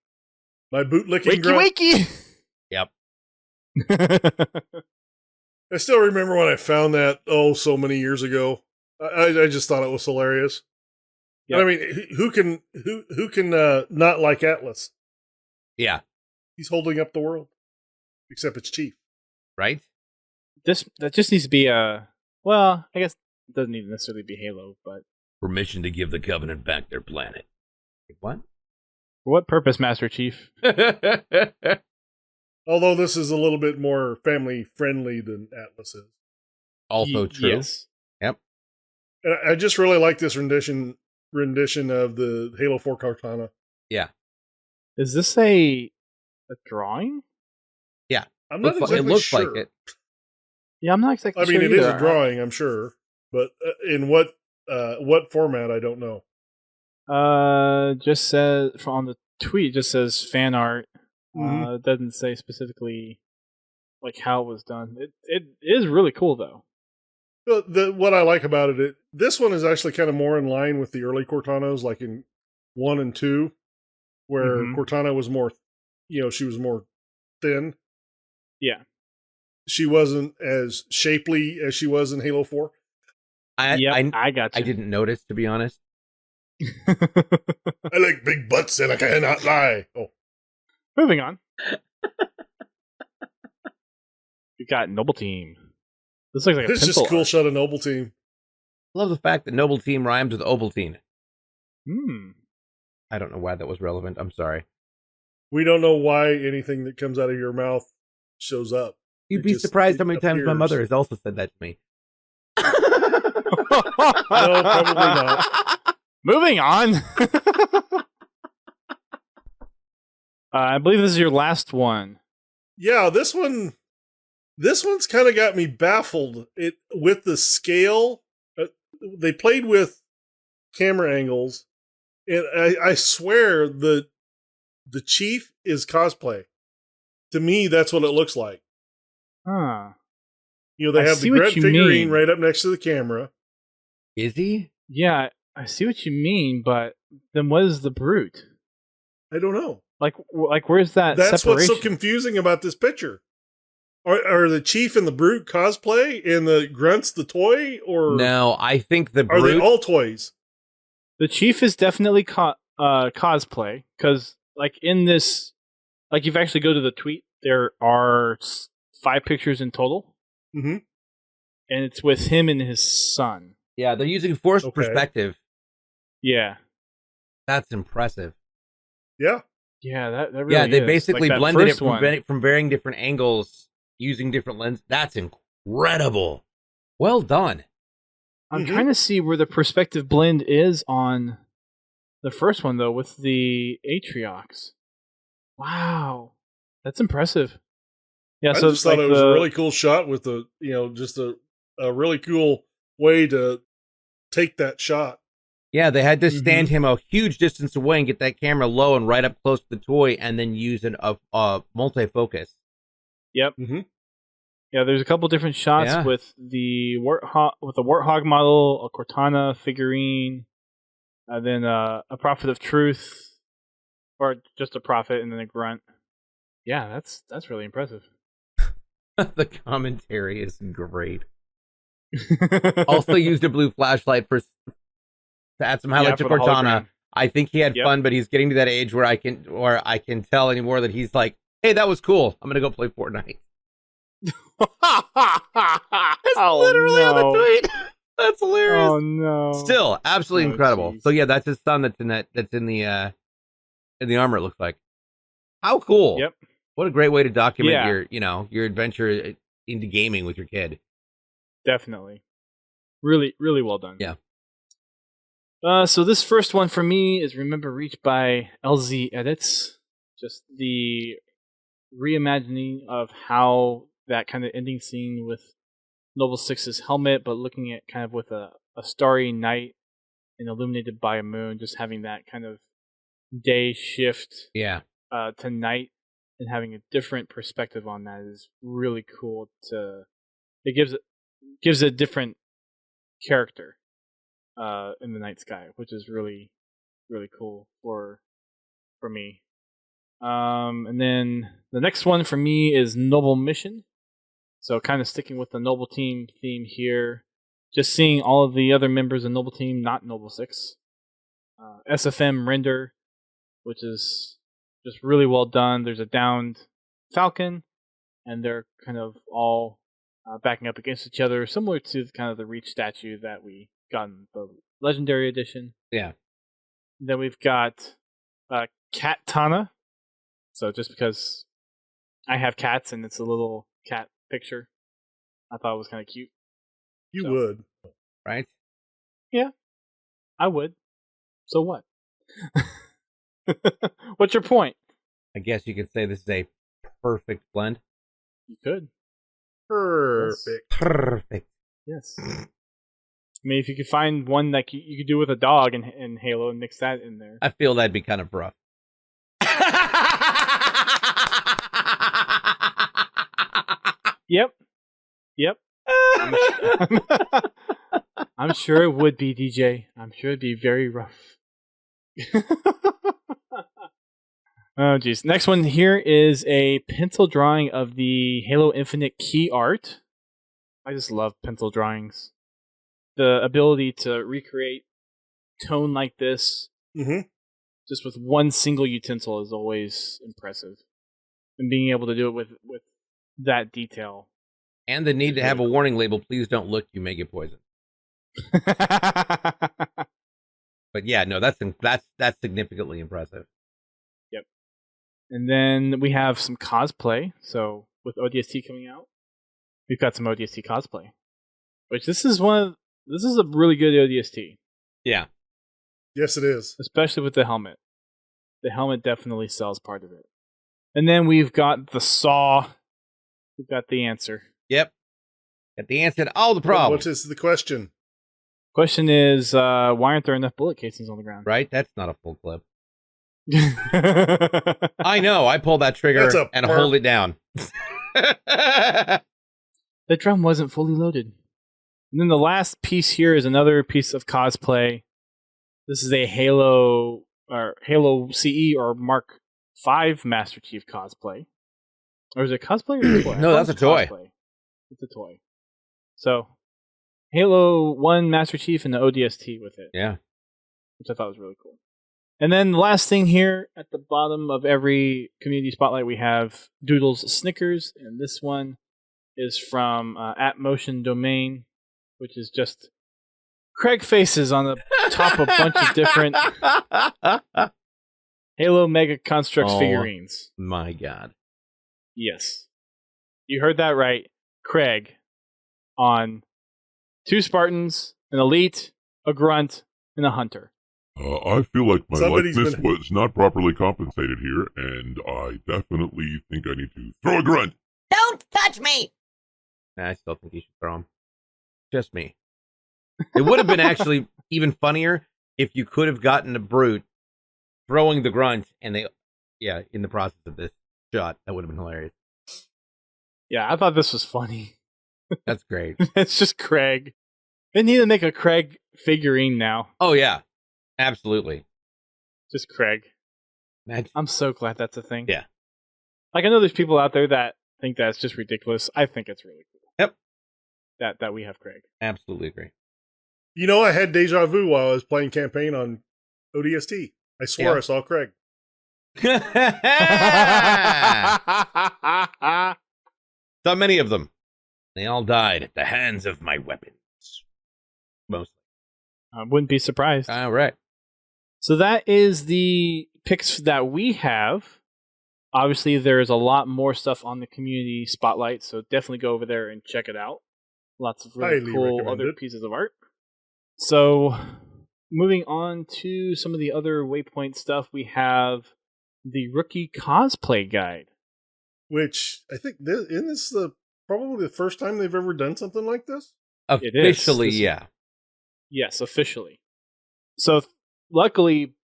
My boot licking wakey, grunt. wakey! Yep. I still remember when I found that, so many years ago. I just thought it was hilarious. Yep. And I mean, who can not like Atlas? Yeah. He's holding up the world. Except it's Chief. Right? That just needs to be well, I guess it doesn't need to necessarily be Halo, but Permission to give the Covenant back their planet. What? for what purpose, Master Chief? Although this is a little bit more family friendly than Atlas is. Also true. Yes. Yep. And I just really like this rendition of the Halo 4 Cortana. Yeah. Is this a drawing? I'm not exactly it looks sure. like it. Yeah, I'm not exactly I mean, sure it is either. a drawing, I'm sure, but in what format, I don't know. Just says on the tweet, it just says fan art. Mhm. It doesn't say specifically like how it was done. It is really cool though. What I like about it, this one is actually kind of more in line with the early Cortanas, like in 1 and 2, where Mhm. Cortana was more, she was more thin. Yeah. She wasn't as shapely as she was in Halo 4. I got you. I didn't notice, to be honest. I like big butts and I cannot lie. Oh, Moving on. We got Noble Team. This looks like a it's just pencil a cool art. shot of Noble Team. I love the fact that Noble Team rhymes with Ovaltine. I don't know why that was relevant. I'm sorry. We don't know why anything that comes out of your mouth shows up. You'd It be just- surprised it how many times my appears. mother has also said that to me. No, probably not. Moving on. I believe this is your last one. Yeah, this one's kind of got me baffled. With the scale, they played with camera angles, and I swear the Chief is cosplay. To me, that's what it looks like. Huh. They I have see the what grunt you figurine mean. right up next to the camera. Is he? Yeah, I see what you mean, but then what is the brute? I don't know. Like where's that That's what's separation? so confusing about this picture. Are the Chief and the Brute cosplay and the Grunt's the toy, or No, I think the are they brute. all toys? The Chief is definitely cosplay, because like in this, like if you actually go to the tweet, there are 5 pictures in total, Mm-hmm. and it's with him and his son. Yeah, they're using forced Okay. perspective. Yeah, That's impressive. Yeah. yeah, that really Yeah, they is. basically Like that blended it first one. from varying different angles using different lenses. That's incredible. Well done. I'm Mhm. trying to see where the perspective blend is on the first one though, with the Atriox. Wow, that's impressive. Yeah, I so just thought like it was the- a really cool shot with the, just a really cool way to take that shot. Yeah, they had to Mm-hmm. stand him a huge distance away and get that camera low and right up close to the toy, and then use a multi-focus. Yep. Mhm. Yeah, there's a couple different shots Yeah. with the Warthog model, a Cortana figurine, and then a Prophet of Truth, or just a Prophet, and then a Grunt. Yeah, that's really impressive. The commentary is great. Also used a blue flashlight to add some highlight to for the Cortana. hologram. I think he had Yep. fun, but he's getting to that age where I can tell anymore that he's like, hey, that was cool. I'm gonna go play Fortnite. Literally on the tweet. That's hilarious. Oh no! Still, absolutely incredible. Geez. So yeah, that's his son. That's in that. That's in the armor. It looks like. How cool! Yep. What a great way to document Yeah. your adventure into gaming with your kid. Definitely. Really, really well done. Yeah. So this first one for me is Remember Reach by LZ Edits. Just the reimagining of how that kind of ending scene with Noble Six's helmet, but looking at kind of with a starry night and illuminated by a moon, just having that kind of day shift Yeah. to night and having a different perspective on that is really cool. It gives a different character in the night sky, which is really, really cool for me. And then the next one for me is Noble Mission. So kind of sticking with the Noble Team theme here, just seeing all of the other members of Noble Team, not Noble Six. SFM render, which is just really well done. There's a downed Falcon, and they're kind of all backing up against each other, similar to kind of the Reach statue that we got in the Legendary Edition. Yeah. Then we've got Cat Tana. So just because I have cats and it's a little cat picture, I thought it was kind of cute. You So- would. Right. I would. So what? What's your point? I guess you could say this is a perfect blend. You could. Perfect. Perfect. Yes. I mean, if you could find one that you could do with a dog in Halo and mix that in there. I feel that'd be kind of rough. Yep. I'm sure it would be, DJ. I'm sure it'd be very rough. Oh, geez. Next one here is a pencil drawing of the Halo Infinite key art. I just love pencil drawings. The ability to recreate tone like this Mm-hmm. just with one single utensil is always impressive. And being able to do it with that detail. And the need to have a warning label, please don't look, you may get poisoned. But yeah, no, that's significantly impressive. Yep. And then we have some cosplay. So with ODST coming out, we've got some ODST cosplay. Which this is a really good ODST. Yeah. Yes, it is. Especially with the helmet. The helmet definitely sells part of it. And then we've got the saw. We've got the answer. Yep. Got the answer to all the problems. What is the question? Question is, why aren't there enough bullet casings on the ground? Right? That's not a full clip. I know. I pulled that trigger That's a and burp. hold it down. The drum wasn't fully loaded. And then the last piece here is another piece of cosplay. This is a Halo CE or Mark V Master Chief cosplay. Or is it cosplay or toy? No, that's a toy. Cosplay. It's a toy. So, Halo 1 Master Chief and the ODST with it. Yeah. Which I thought was really cool. And then the last thing here at the bottom of every community spotlight, we have Doodles Snickers. And this one is from @Motion Domain, which is just Craig faces on the top of a bunch of different Halo Mega Constructs figurines. My God. Yes. You heard that right. Craig on 2 Spartans, an Elite, a Grunt, and a Hunter. I feel like my Somebody's likeness been- was not properly compensated here, and I definitely think I need to throw a grunt. Don't touch me! I still think you should throw him. Just me. It would have been actually even funnier if you could have gotten a Brute throwing the grunt and in the process of this shot. That would have been hilarious. Yeah, I thought this was funny. That's great. It's just Craig. They need to make a Craig figurine now. Oh, yeah. Absolutely. Just Craig. Imagine. I'm so glad that's a thing. Yeah. Like, I know there's people out there that think that's just ridiculous. I think it's really cool. Yep. That we have Craig. Absolutely agree. You know, I had deja vu while I was playing campaign on ODST. I swore Yeah. I saw Craig. So many of them. They all died at the hands of my weapons. Mostly. I wouldn't be surprised. All right. So that is the picks that we have. Obviously, there's a lot more stuff on the community spotlight, so definitely go over there and check it out. Lots of really Highly cool recommend other it. pieces of art. So, moving on to some of the other Waypoint stuff, we have the Rookie Cosplay Guide. Which I think isn't this probably the first time they've ever done something like this? It is. Officially, yeah. Yes, officially. So, luckily,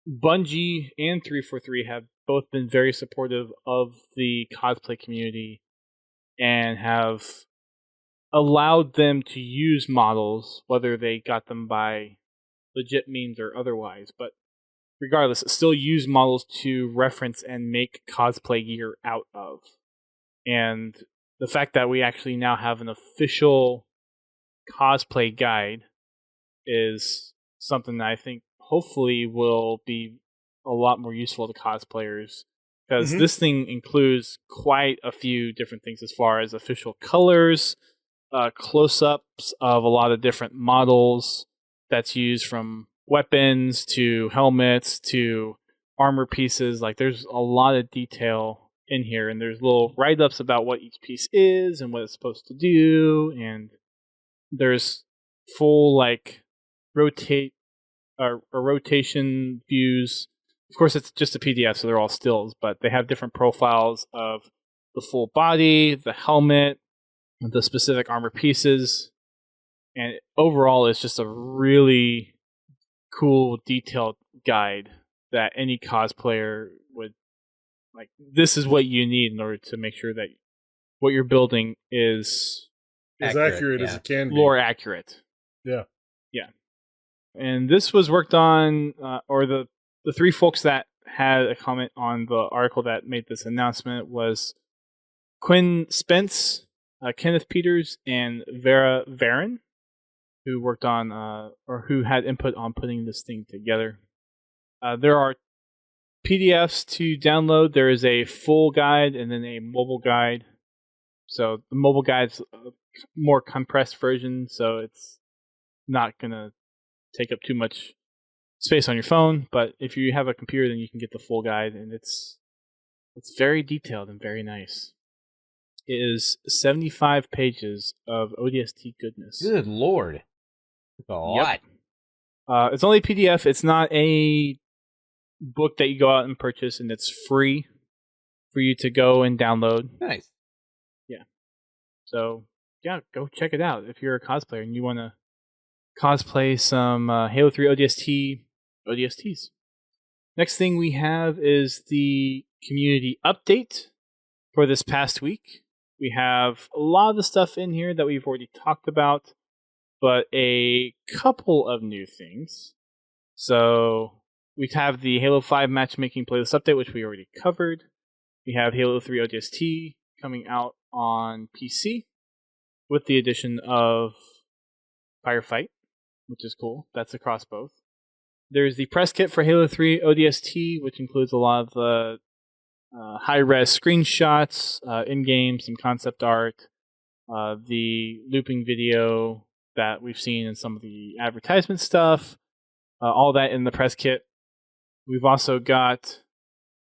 Bungie and 343 have both been very supportive of the cosplay community and have allowed them to use models, whether they got them by legit means or otherwise. But regardless, still use models to reference and make cosplay gear out of. And the fact that we actually now have an official cosplay guide is something that I think hopefully will be a lot more useful to cosplayers, because this thing includes quite a few different things as far as official colors, close-ups of a lot of different models that's used, from weapons to helmets to armor pieces. Like, there's a lot of detail in here, and there's little write-ups about what each piece is and what it's supposed to do, and there's full rotation views. Of course, it's just a PDF, so they're all stills, but they have different profiles of the full body, the helmet, the specific armor pieces, and overall, it's just a really cool, detailed guide that any cosplayer would like. This is what you need in order to make sure that what you're building is As accurate as it can be. lore accurate. Yeah. And this was worked on, or the three folks that had a comment on the article that made this announcement was Quinn Spence, Kenneth Peters, and Vera Varon, who worked on, or who had input on putting this thing together. There are PDFs to download. There is a full guide and then a mobile guide. So the mobile guide's a more compressed version, so it's not going to take up too much space on your phone, but if you have a computer, then you can get the full guide, and it's very detailed and very nice. It is 75 pages of ODST goodness. Good lord. That's a lot. It's only PDF. It's not a book that you go out and purchase, and it's free for you to go and download. Nice. Yeah. So, yeah, go check it out if you're a cosplayer and you want to cosplay some Halo 3 ODSTs. Next thing we have is the community update for this past week. We have a lot of the stuff in here that we've already talked about, but a couple of new things. So we have the Halo 5 matchmaking playlist update, which we already covered. We have Halo 3 ODST coming out on PC with the addition of Firefight, which is cool. That's across both. There's the press kit for Halo 3 ODST, which includes a lot of the high-res screenshots, in-game, some concept art, the looping video that we've seen in some of the advertisement stuff, all that in the press kit. We've also got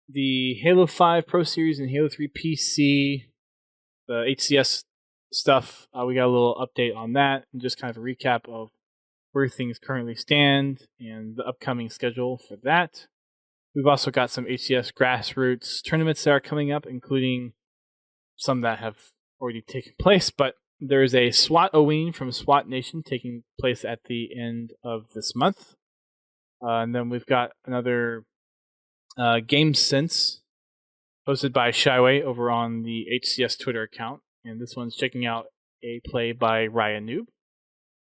the Halo 5 Pro Series and Halo 3 PC, the HCS stuff. We got a little update on that, and just kind of a recap of where things currently stand and the upcoming schedule for that. We've also got some HCS grassroots tournaments that are coming up, including some that have already taken place, but there's a SWAT Oween from SWAT Nation taking place at the end of this month. And then we've got another Game Sense hosted by Shyway over on the HCS Twitter account, and this one's checking out a play by Ryan Noob.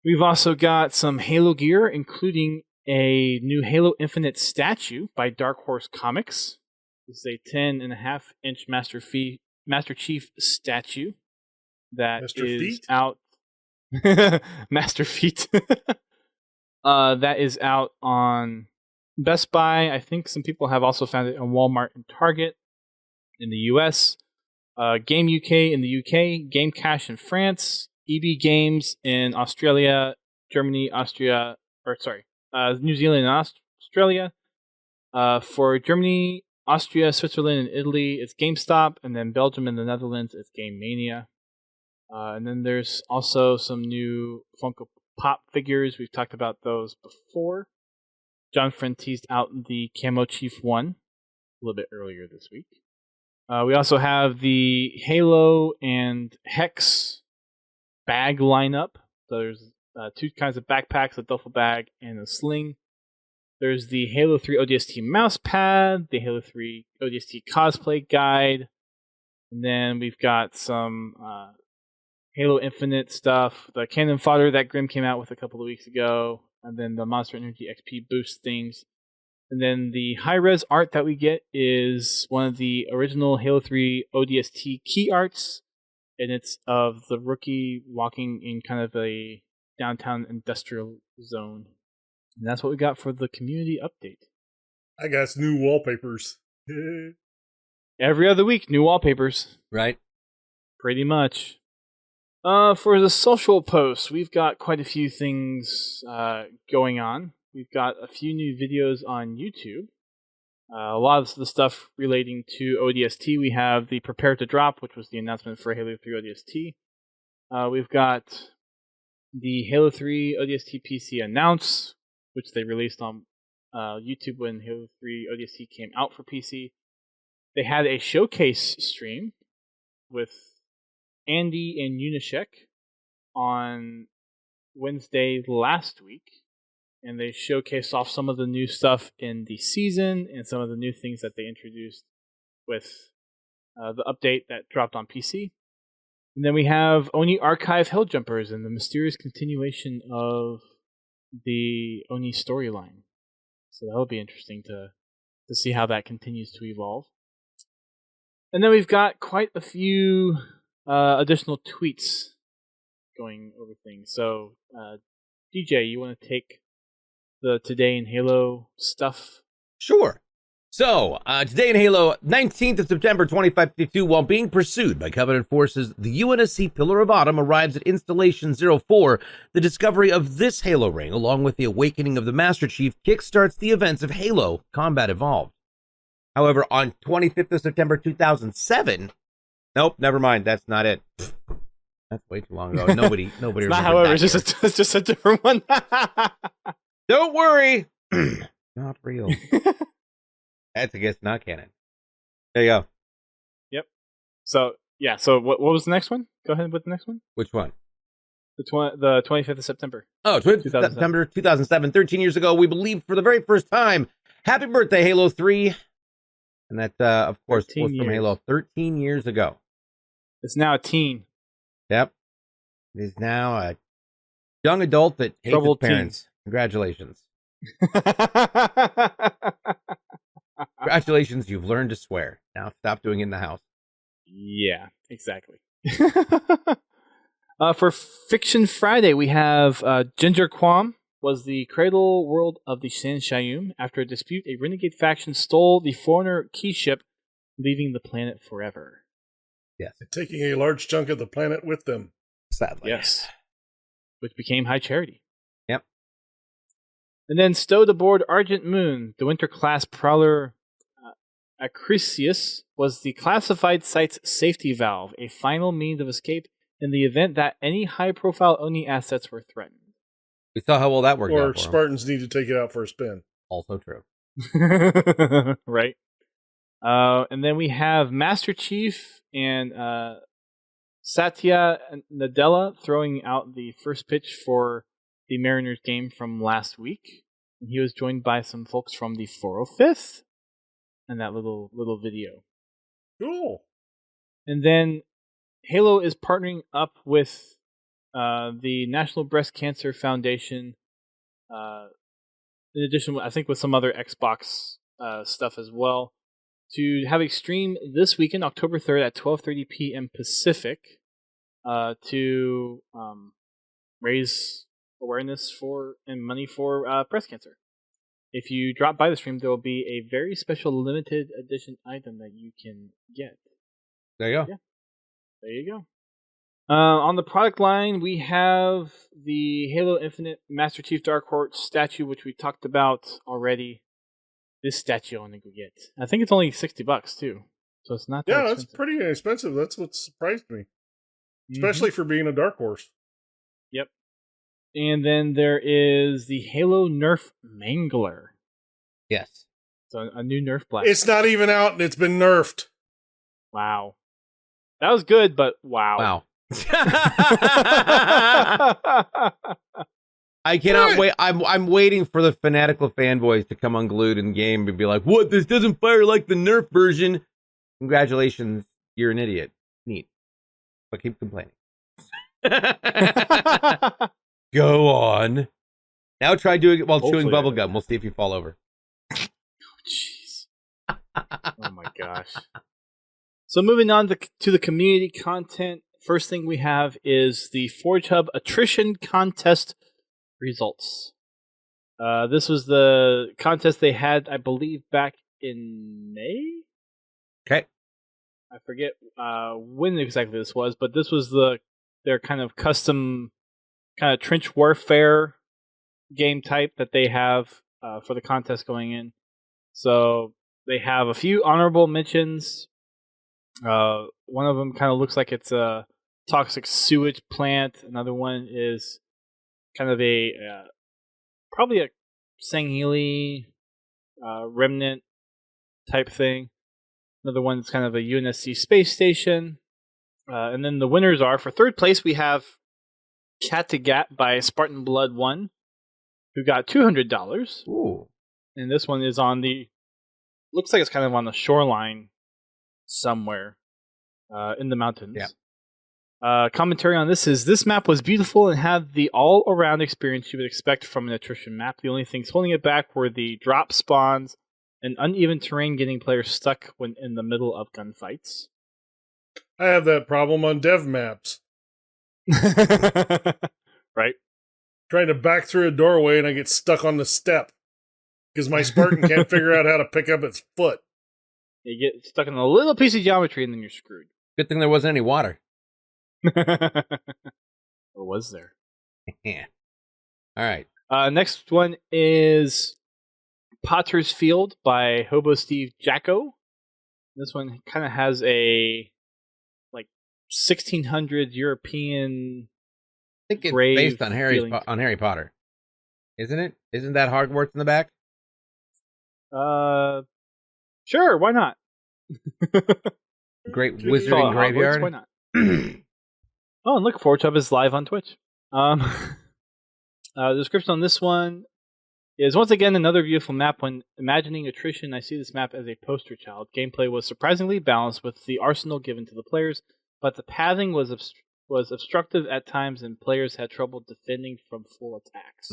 We've also got some Halo gear, including a new Halo Infinite statue by Dark Horse Comics. This is a 10.5-inch Master Chief statue that Mr. is Feet? out. Master Feet. That is out on Best Buy. I think some people have also found it on Walmart and Target in the US. Game UK in the UK, Game Cash in France, EB Games in Australia, Germany, New Zealand and Australia. For Germany, Austria, Switzerland, and Italy, it's GameStop, and then Belgium and the Netherlands, it's Game Mania. And then there's also some new Funko Pop figures. We've talked about those before. John Friend teased out the Camo Chief 1 a little bit earlier this week. We also have the Halo and Hex bag lineup. So there's two kinds of backpacks, a duffel bag and a sling. There's the Halo 3 ODST mouse pad, the Halo 3 ODST cosplay guide, and then we've got some Halo Infinite stuff, the cannon fodder that Grim came out with a couple of weeks ago, and then the Monster Energy XP boost things. And then the high-res art that we get is one of the original Halo 3 ODST key arts, and it's of the rookie walking in kind of a downtown industrial zone. And that's what we got for the community update. I got some new wallpapers. Every other week, new wallpapers. Right. Pretty much. For the social posts, we've got quite a few things going on. We've got a few new videos on YouTube. A lot of the stuff relating to ODST. We have the Prepare to Drop, which was the announcement for Halo 3 ODST. We've got the Halo 3 ODST PC Announce, which they released on YouTube when Halo 3 ODST came out for PC. They had a showcase stream with Andy and Unishek on Wednesday last week, and they showcased off some of the new stuff in the season and some of the new things that they introduced with the update that dropped on PC. And then we have Oni Archive Helljumpers and the mysterious continuation of the Oni storyline. So that'll be interesting to see how that continues to evolve. And then we've got quite a few additional tweets going over things. So, DJ, you want to take the Today in Halo stuff? Sure. So, today in Halo, 19th of September 2052, while being pursued by Covenant forces, the UNSC Pillar of Autumn arrives at Installation 04. The discovery of this Halo ring, along with the awakening of the Master Chief, kickstarts the events of Halo Combat Evolved. However, on 25th of September 2007, nope, never mind, that's not it. That's way too long ago. Nobody remembers not, however, that it's just a different one. Don't worry. Not real. That's, I guess, not canon. There you go. Yep. So, yeah, so what was the next one? Go ahead with the next one. Which one? The 25th of September. Oh, 2007. September 2007, 13 years ago, we believe for the very first time. Happy birthday, Halo 3. And that, of course, was from Halo 13 years ago. It's now a teen. Yep. It is now a young adult that hates his parents. Congratulations. Congratulations, you've learned to swear. Now stop doing it in the house. Yeah, exactly. For Fiction Friday, we have Ginger Quam was the cradle world of the San Shayum. After a dispute, a renegade faction stole the Foreigner key ship, leaving the planet forever. Yes. Taking a large chunk of the planet with them. Sadly. Yes. Which became High Charity. Yep. And then stowed aboard Argent Moon, the Winter-class Prowler Acrisius was the classified site's safety valve, a final means of escape in the event that any high-profile Oni assets were threatened. We saw how well that worked out Or for him. Spartans need to take it out for a spin. Also true. Right. And then we have Master Chief and Satya Nadella throwing out the first pitch for the Mariners game from last week. And he was joined by some folks from the 405th and that little video. Cool. And then Halo is partnering up with the National Breast Cancer Foundation. In addition, I think with some other Xbox stuff as well, to have a stream this weekend, October 3rd at 12:30 p.m. Pacific, to raise awareness for and money for breast cancer. If you drop by the stream, there will be a very special limited edition item that you can get. There you go. Yeah. There you go. On the product line, we have the Halo Infinite Master Chief Dark Horse statue, which we talked about already. This statue I want to go get. I think it's only $60 too, so it's not that Yeah, that's expensive. pretty expensive. That's what surprised me, especially for being a Dark Horse. Yep. And then there is the Halo Nerf Mangler. Yes. So a new Nerf blaster. It's not even out, and it's been nerfed. Wow. That was good, but wow. Wow. I cannot wait. I'm waiting for the fanatical fanboys to come unglued in game and be like, "What? This doesn't fire like the Nerf version." Congratulations, you're an idiot. Neat, but keep complaining. Go on. Now try doing it while chewing bubble gum. We'll see if you fall over. Jeez. Oh my gosh. So moving on to the community content. First thing we have is the Forge Hub attrition contest results. This was the contest they had, I believe, back in May? Okay. I forget when exactly this was, but this was their kind of custom kind of trench warfare game type that they have for the contest going in. So they have a few honorable mentions. One of them kind of looks like it's a toxic sewage plant. Another one is kind of a probably a Sangheili remnant type thing. Another one is kind of a UNSC space station. And then the winners are, for third place, we have Kattegat by Spartan Blood 1, who got $200. Ooh. And this one is on looks like it's kind of on the shoreline somewhere in the mountains. Yeah. Commentary on this is, this map was beautiful and had the all-around experience you would expect from an attrition map. The only things holding it back were the drop spawns and uneven terrain getting players stuck when in the middle of gunfights. I have that problem on dev maps. Right? Trying to back through a doorway and I get stuck on the step because my Spartan can't figure out how to pick up its foot. You get stuck in a little piece of geometry and then you're screwed. Good thing there wasn't any water. Or was there? Yeah. All right. Next one is Potter's Field by Hobo Steve Jacko. This one kind of has a 1600 European. I think it's grave based on feeling. Harry Potter, isn't it? Isn't that Hogwarts in the back? Sure, why not? Great Call it Wizarding Hogwarts, Graveyard. why not? Oh, and look, Forge Hub is live on Twitch. The description on this one is, once again, another beautiful map. When imagining attrition, I see this map as a poster child. Gameplay was surprisingly balanced with the arsenal given to the players, but the pathing was obstructive at times and players had trouble defending from full attacks.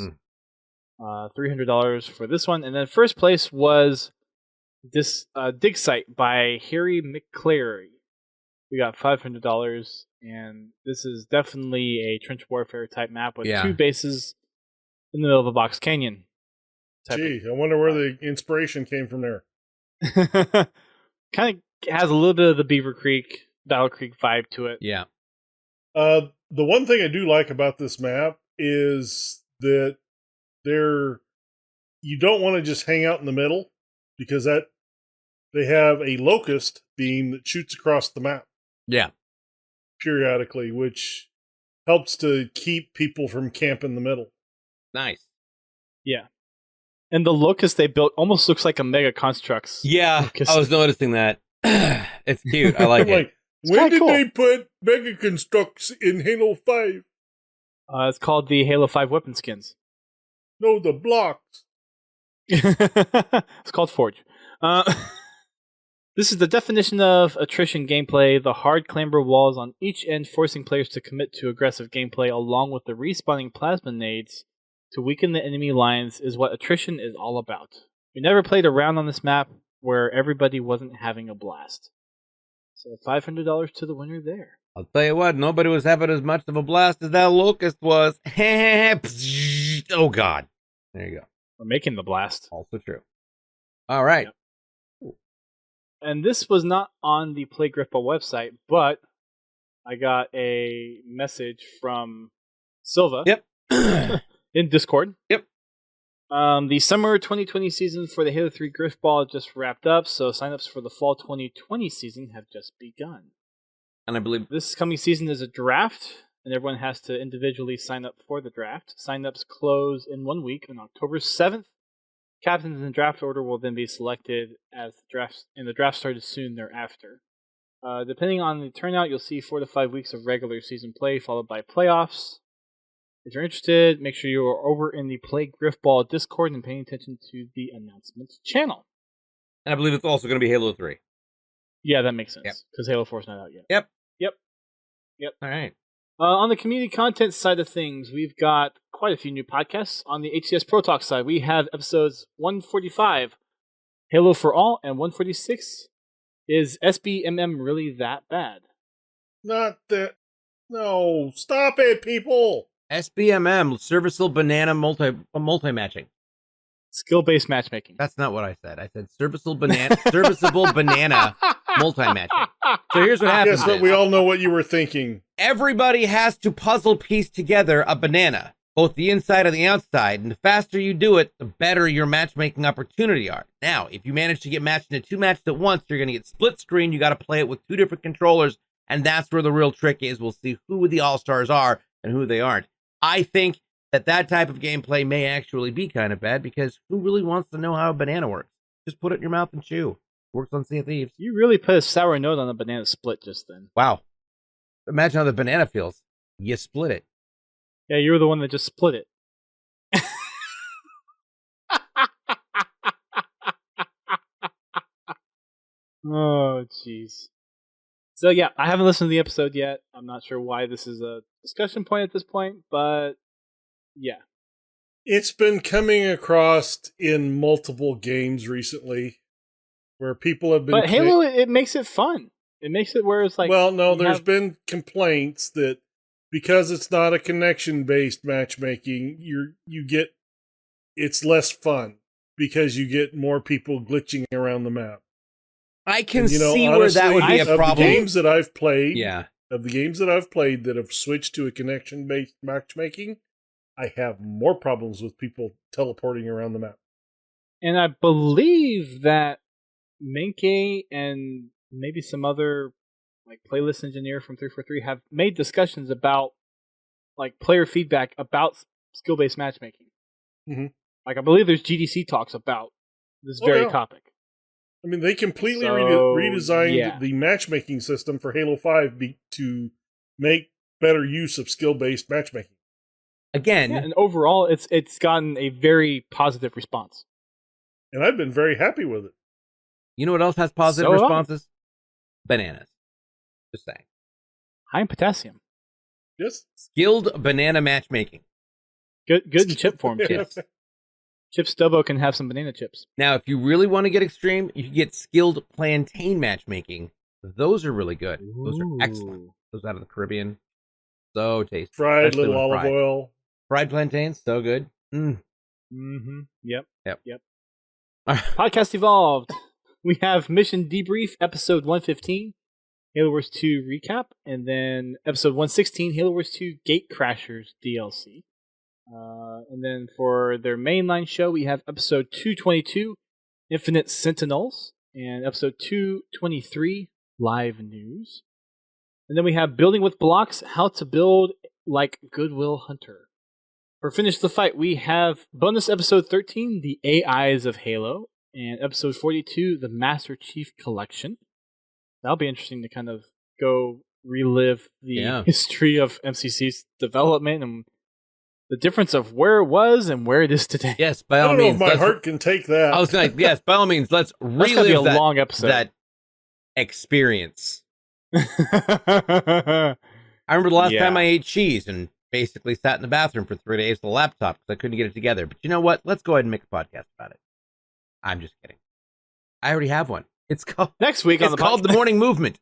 $300 for this one. And then first place was this Dig Site by Harry McClary. We got $500, and this is definitely a trench warfare type map with two bases in the middle of a box canyon. Gee, I wonder where the inspiration came from there. Kind of has a little bit of the Beaver Creek, Battle Creek vibe to it. Yeah. The one thing I do like about this map is that you don't want to just hang out in the middle, because they have a locust beam that shoots across the map. Yeah. Periodically, which helps to keep people from camping in the middle. Nice. Yeah. And the locust they built almost looks like a Mega Constructs. Yeah, locust. I was noticing that. It's cute. I like it. When did they put Mega Constructs in Halo 5? It's called the Halo 5 weapon skins. No, the blocks. It's called Forge. This is the definition of attrition gameplay. The hard clamber walls on each end forcing players to commit to aggressive gameplay, along with the respawning plasma nades to weaken the enemy lines, is what attrition is all about. We never played a round on this map where everybody wasn't having a blast. So $500 to the winner there. I'll tell you what, nobody was having as much of a blast as that locust was. Oh, God. There you go. We're making the blast. Also true. All right. Yep. and this was not on the Play Griffball website, but I got a message from Silva. Yep. In Discord. Yep. The summer 2020 season for the Halo 3 Griffball just wrapped up, so signups for the fall 2020 season have just begun. And I believe This coming season is a draft, and everyone has to individually sign up for the draft. Signups close in 1 week on October 7th. Captains in draft order will then be selected as the draft started soon thereafter. Depending on the turnout, you'll see 4 to 5 weeks of regular season play, followed by playoffs. If you're interested, make sure you are over in the Play Griffball Discord and paying attention to the announcements channel. and I believe it's also going to be Halo 3. Yeah, that makes sense, Yep. because Halo 4 is not out yet. Yep. All right. On the community content side of things, we've got quite a few new podcasts. On the HCS Pro Talk side, we have episodes 145, Halo for All, and 146, Is SBMM Really That Bad? Not that. No, stop it, people. SBMM, serviceable banana multi-matching. Skill-based matchmaking. That's not what I said. I said serviceable banana multi-matching. So here's what happens. Yes, but we all know what you were thinking. Everybody has to puzzle piece together a banana, both the inside and the outside, and the faster you do it, the better your matchmaking opportunity are. Now, if you manage to get matched into two matches at once, you're going to get split screen. You got to play it with two different controllers, and that's where the real trick is. We'll see who the all-stars are and who they aren't. I think that type of gameplay may actually be kind of bad, because who really wants to know how a banana works? Just put it in your mouth and chew. Works on Sea of Thieves. You really put a sour note on the banana split just then. Wow. Imagine how the banana feels. You split it. Yeah, you were the one that just split it. Oh, jeez. So yeah, I haven't listened to the episode yet. I'm not sure why this is a discussion point at this point, but yeah. It's been coming across in multiple games recently where people have been. But Halo, it makes it fun. It makes it where it's like. Well, no, you there's have- been complaints that because it's not a connection-based matchmaking, you get it's less fun because you get more people glitching around the map. I can And, see where that would be a of problem. The games that I've played, Yeah. of the games that I've played that have switched to a connection-based matchmaking, I have more problems with people teleporting around the map. And I believe that Menke and maybe some other like playlist engineer from 343 have made discussions about like player feedback about skill-based matchmaking. Mhm. Like I believe there's GDC talks about this Oh, very yeah. topic. I mean, they completely So, redesigned yeah. the matchmaking system for Halo 5 to make better use of skill-based matchmaking. Again, Yeah, and overall, it's gotten a very positive response. And I've been very happy with it. you know what else has positive So have I. responses? Bananas. Just saying. High in potassium. Yes? Skilled banana matchmaking. Good in chip form too. Yes. Chip Stubbo can have some banana chips. Now, if you really want to get extreme, you can get skilled plantain matchmaking. Those are really good. Those are excellent. Ooh. Those out of the Caribbean. So tasty. Fried Especially little when olive fried. oil. Fried plantains, so good. Mm-hmm. Yep. Yep. Podcast evolved. We have Mission Debrief, episode 115, Halo Wars 2 recap, and then episode 116, Halo Wars 2 Gatecrashers DLC. And then for their mainline show, we have episode 222, Infinite Sentinels, and episode 223, Live News. And then we have Building with Blocks, How to Build Like Goodwill Hunter. For Finish the Fight, we have bonus episode 13, The AIs of Halo, and episode 42, The Master Chief Collection. That'll be interesting to kind of go relive the history of MCC's development and the difference of where it was and where it is today. Yes, by I all don't know means. if my heart can take that. I was like, yes, by all means, let's That's gonna be a relive long episode. that experience. I remember the last time I ate cheese and basically sat in the bathroom for 3 days with a laptop because I couldn't get it together. But you know what? Let's go ahead and make a podcast about it. I'm just kidding. I already have one. It's called Next week on It's the called podcast. The Morning Movement.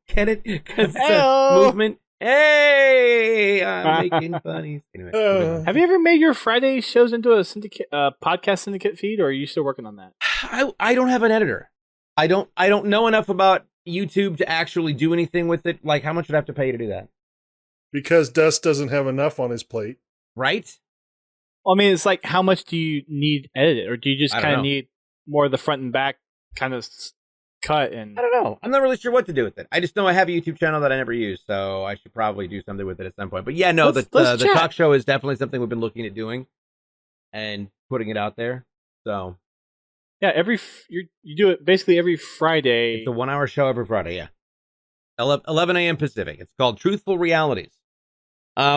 Get it? Because it's a Heyo. movement. Hey, I'm making funnies. Anyway, Have you ever made your Friday shows into a syndicate, podcast syndicate feed, or are you still working on that? I don't have an editor. I don't know enough about YouTube to actually do anything with it. Like, how much would I have to pay to do that? Because Dust doesn't have enough on his plate. Right? Well, I mean, it's like, how much do you need edited, or do you just I don't kind of know. need more of the front and back kind of cut? And I don't know. I'm not really sure what to do with it. I just know I have a YouTube channel that I never use, so I should probably do something with it at some point. But yeah, no, Let's the chat. talk show is definitely something we've been looking at doing and putting it out there. So yeah, you do it basically every Friday. it's a 1 hour show every Friday. Yeah, 11 a.m. Pacific. It's called Truthful Realities.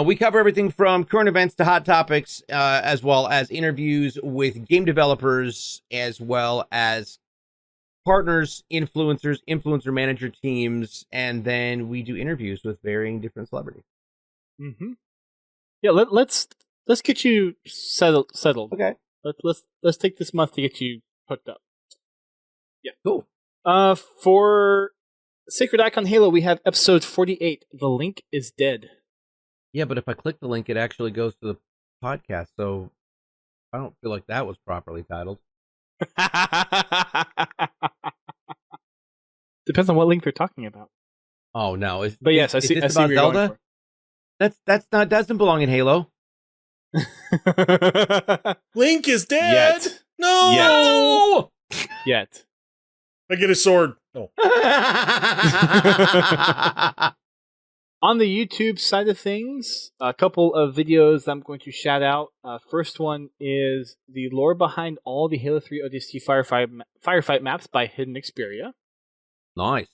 We cover everything from current events to hot topics, as well as interviews with game developers, as well as partners, influencers, influencer manager teams, and then we do interviews with varying different celebrities. Mm-hmm. Yeah, let's get you settled. Okay, Let's take this month to get you hooked up. Yeah, cool. For Sacred Icon Halo, we have episode 48. The link is dead. Yeah, but if I click the link, it actually goes to the podcast, so I don't feel like that was properly titled. Depends on what link they're talking about. Oh no! But yes, I is see. this I see about where you're Zelda? That doesn't belong in Halo. going for. Link is dead. Yet. No. Yet. I get a sword. Oh. On the YouTube side of things, a couple of videos I'm going to shout out. First one is the lore behind all the Halo 3 ODST firefight maps by Hidden Xperia. Nice.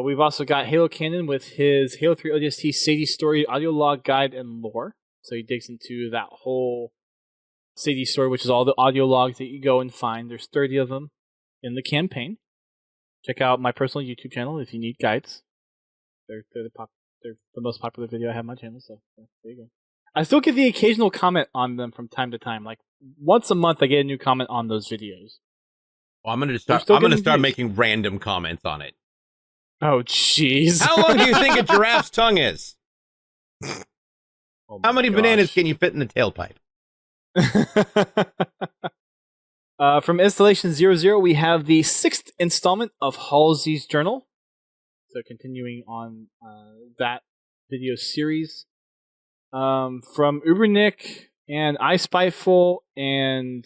We've also got Halo Canon with his Halo 3 ODST Sadie story audio log guide and lore. So he digs into that whole Sadie story, which is all the audio logs that you go and find. There's 30 of them in the campaign. Check out my personal YouTube channel if you need guides. They're the most popular video I have on my channel, so yeah, there you go. I still get the occasional comment on them from time to time. Like once a month, I get a new comment on those videos. Well, I'm gonna still start getting views. making random comments on it. Oh, jeez. How long do you think a giraffe's tongue is? Oh How my many gosh. bananas can you fit in the tailpipe? From Installation 00, we have the 6th installment of Halsey's Journal. So continuing on that video series. From Ubernick and iSpyful and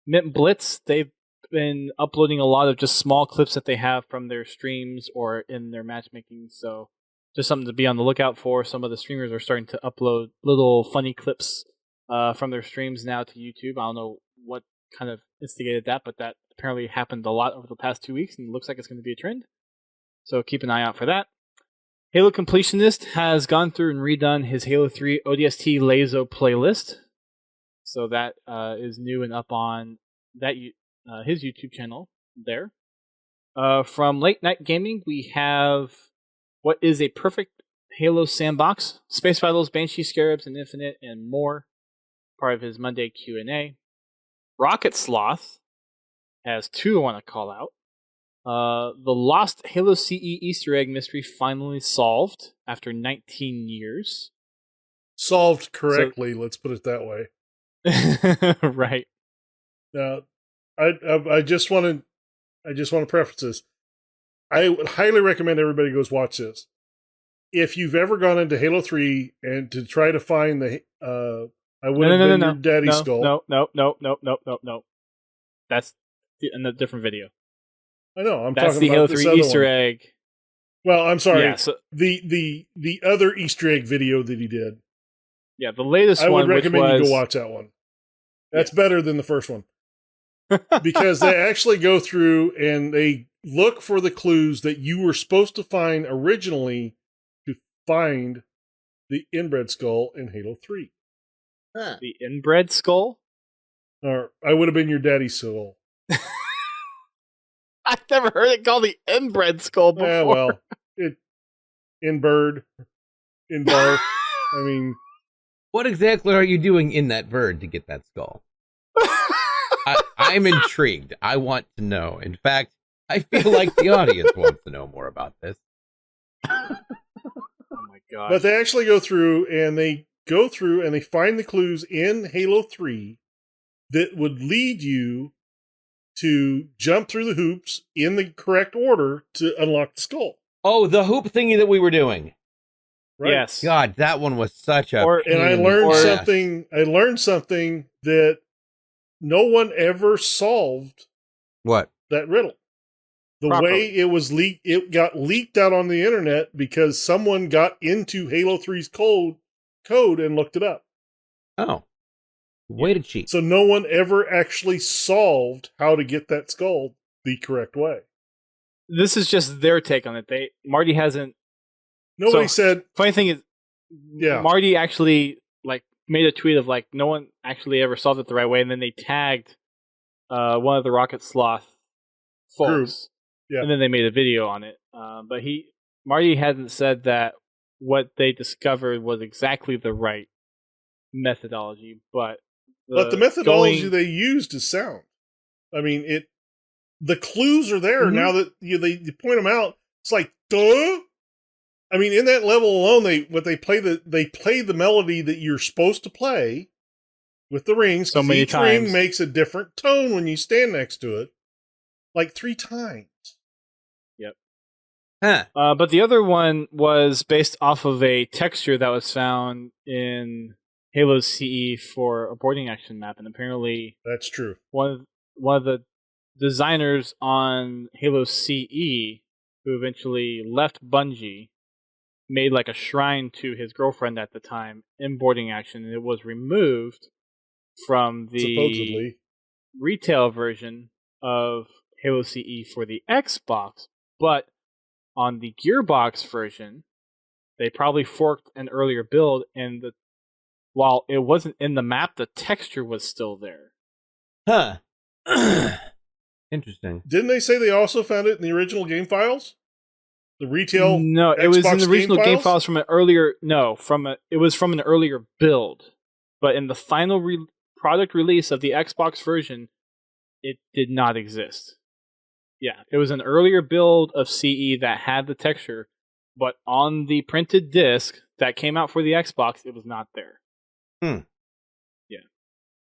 Mint Blitz, they've been uploading a lot of just small clips that they have from their streams or in their matchmaking. So just something to be on the lookout for. Some of the streamers are starting to upload little funny clips from their streams now to YouTube. I don't know what kind of instigated that, but that apparently happened a lot over the past 2 weeks, and it looks like it's going to be a trend. So keep an eye out for that. Halo Completionist has gone through and redone his Halo 3 ODST Lazo playlist. So that is new and up on that his YouTube channel there. From Late Night Gaming, we have what is a perfect Halo sandbox, Space Battles, Banshee Scarabs, and Infinite, and more. Part of his Monday Q&A. Rocket Sloth has two I want to call out. The lost Halo CE Easter egg mystery finally solved after 19 years. Solved correctly, let's put it that way. Right. Now, I just want to preface this. I would highly recommend everybody goes watch this. If you've ever gone into Halo 3 and to try to find the I would have been your daddy's skull. No. That's in a different video. I know. I'm That's talking the about Halo this 3 other Easter one. egg. Well, I'm sorry. Yeah, so, The other Easter egg video that he did. yeah, the latest I one. would recommend which was, you go watch that one. That's better than the first one. Because they actually go through and they look for the clues that you were supposed to find originally to find the inbred skull in Halo 3. Huh. The inbred skull? Or I would have been your daddy's skull. I've never heard it called the inbred skull before. Yeah, well, in bird, in barf. I mean, What exactly are you doing in that bird to get that skull? I'm intrigued. I want to know. In fact, I feel like the audience wants to know more about this. Oh my god. but they actually go through and they find the clues in Halo 3 that would lead you to jump through the hoops in the correct order to unlock the skull. Oh, the hoop thingy that we were doing. Right? Yes. God, that one was such a Or- pain And I in the learned ass. something. I learned something that no one ever solved What? that riddle. The Properly. way it was leaked, it got leaked out on the internet because someone got into Halo 3's code and looked it up. Oh. Way to cheat. So no one ever actually solved how to get that skull the correct way. This is just their take on it. Marty hasn't. Nobody So- said, Funny thing is, Yeah. Marty actually made a tweet of no one actually ever solved it the right way, and then they tagged one of the Rocket Sloth folks, Yeah. and then they made a video on it. But Marty hasn't said that what they discovered was exactly the right methodology, but the methodology they used is sound. I mean, the clues are there Mhm. now that they point them out. It's like, duh. I mean, in that level alone, they play the melody that you're supposed to play with the rings. So 'Cause many each ring times. makes a different tone when you stand next to it, like 3 times. Huh. But the other one was based off of a texture that was found in Halo CE for a boarding action map, and apparently That's true. one of the designers on Halo CE, who eventually left Bungie, made a shrine to his girlfriend at the time in boarding action, and it was removed from the Supposedly, retail version of Halo CE for the Xbox, but on the Gearbox version, they probably forked an earlier build, and while it wasn't in the map, the texture was still there. Huh. Interesting. didn't they say they also found it in the original game files? The retail. No, it was in Xbox the original game files? files from an earlier. No, it was from an earlier build, but in the final product release of the Xbox version, it did not exist. Yeah, it was an earlier build of CE that had the texture, but on the printed disc that came out for the Xbox, it was not there.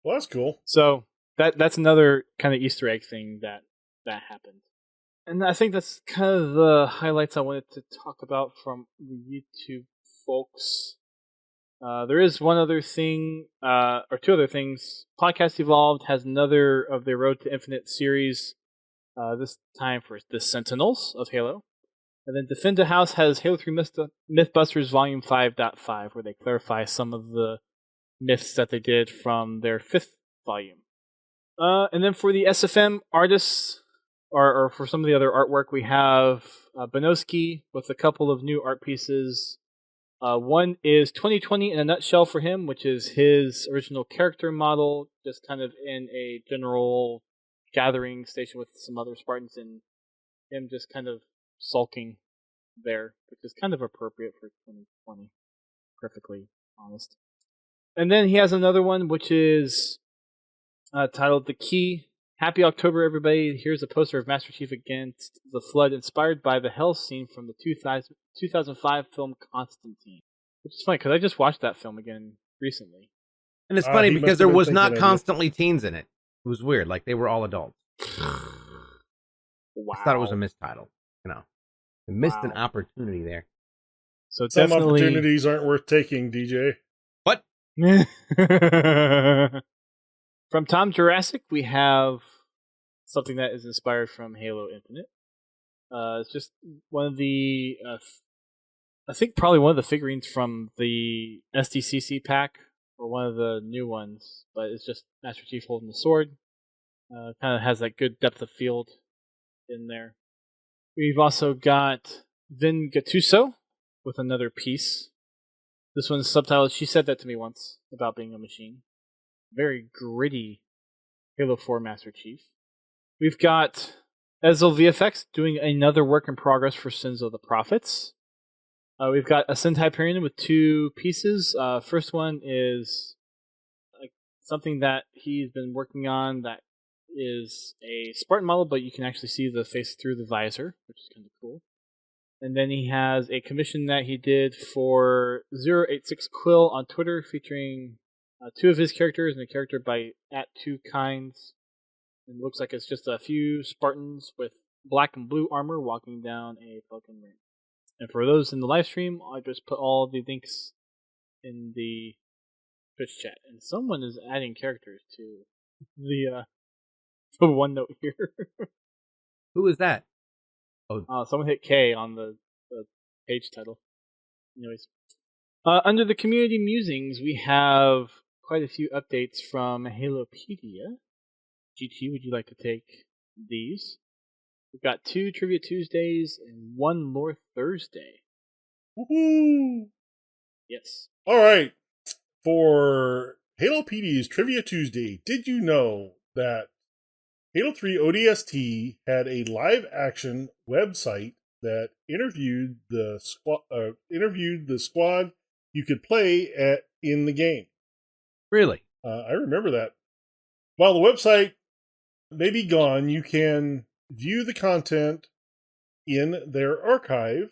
Well, that's cool. So that's another kind of Easter egg thing that happened. And I think that's kind of the highlights I wanted to talk about from the YouTube folks. There is one other thing, or two other things. Podcast Evolved has another of their Road to Infinite series, this time for the Sentinels of Halo. And then Defend a House has Halo 3 Mythbusters Volume 5.5, where they clarify some of the myths that they did from their 5th volume. And then for the SFM artists, or for some of the other artwork, we have Bonoski with a couple of new art pieces. One is 2020 in a nutshell for him, which is his original character model, just kind of in a general gathering station with some other Spartans, and him just kind of sulking there, which is kind of appropriate for 2020, perfectly honest. And then he has another one, which is titled The Key. Happy October, everybody. Here's a poster of Master Chief against the Flood, inspired by the hell scene from the 2005 film Constantine. Which is funny, because I just watched that film again recently. And it's funny he must because have there been was thinking not of it. constantly teens in it. It was weird. Like, they were all adults. Wow. I thought it was a missed title. I missed an Wow. opportunity there. So Some definitely... opportunities aren't worth taking, DJ. What? From Tom Jurassic, we have something that is inspired from Halo Infinite. It's just one of the, I think probably one of the figurines from the SDCC pack, or one of the new ones, but it's just Master Chief holding the sword. Kind of has that good depth of field in there. We've also got Vin Gattuso with another piece. This one's subtitled, She Said That to Me Once, about being a machine. Very gritty Halo 4 Master Chief. We've got Ezel VFX doing another work in progress for Sins of the Prophets. We've got a Sentai Hyperion with two pieces. First one is something that he's been working on that is a Spartan model, but you can actually see the face through the visor, which is kind of cool. And then he has a commission that he did for 086 Quill on Twitter, featuring two of his characters and a character by @2kinds. It looks like it's just a few Spartans with black and blue armor walking down a Pelican Ring. And for those in the live stream, I just put all the links in the Twitch chat. And someone is adding characters to the OneNote here. Who is that? Someone hit K on the page title. Anyways, under the community musings, we have quite a few updates from Halopedia. GT, would you like to take these? We've got 2 Trivia Tuesdays and 1 Lore Thursday. Woohoo! Yes. All right. For Halopedia's Trivia Tuesday, did you know that Halo 3 ODST had a live-action website that interviewed the squad you could play in the game? Really? I remember that. While the website may be gone, you can view the content in their archive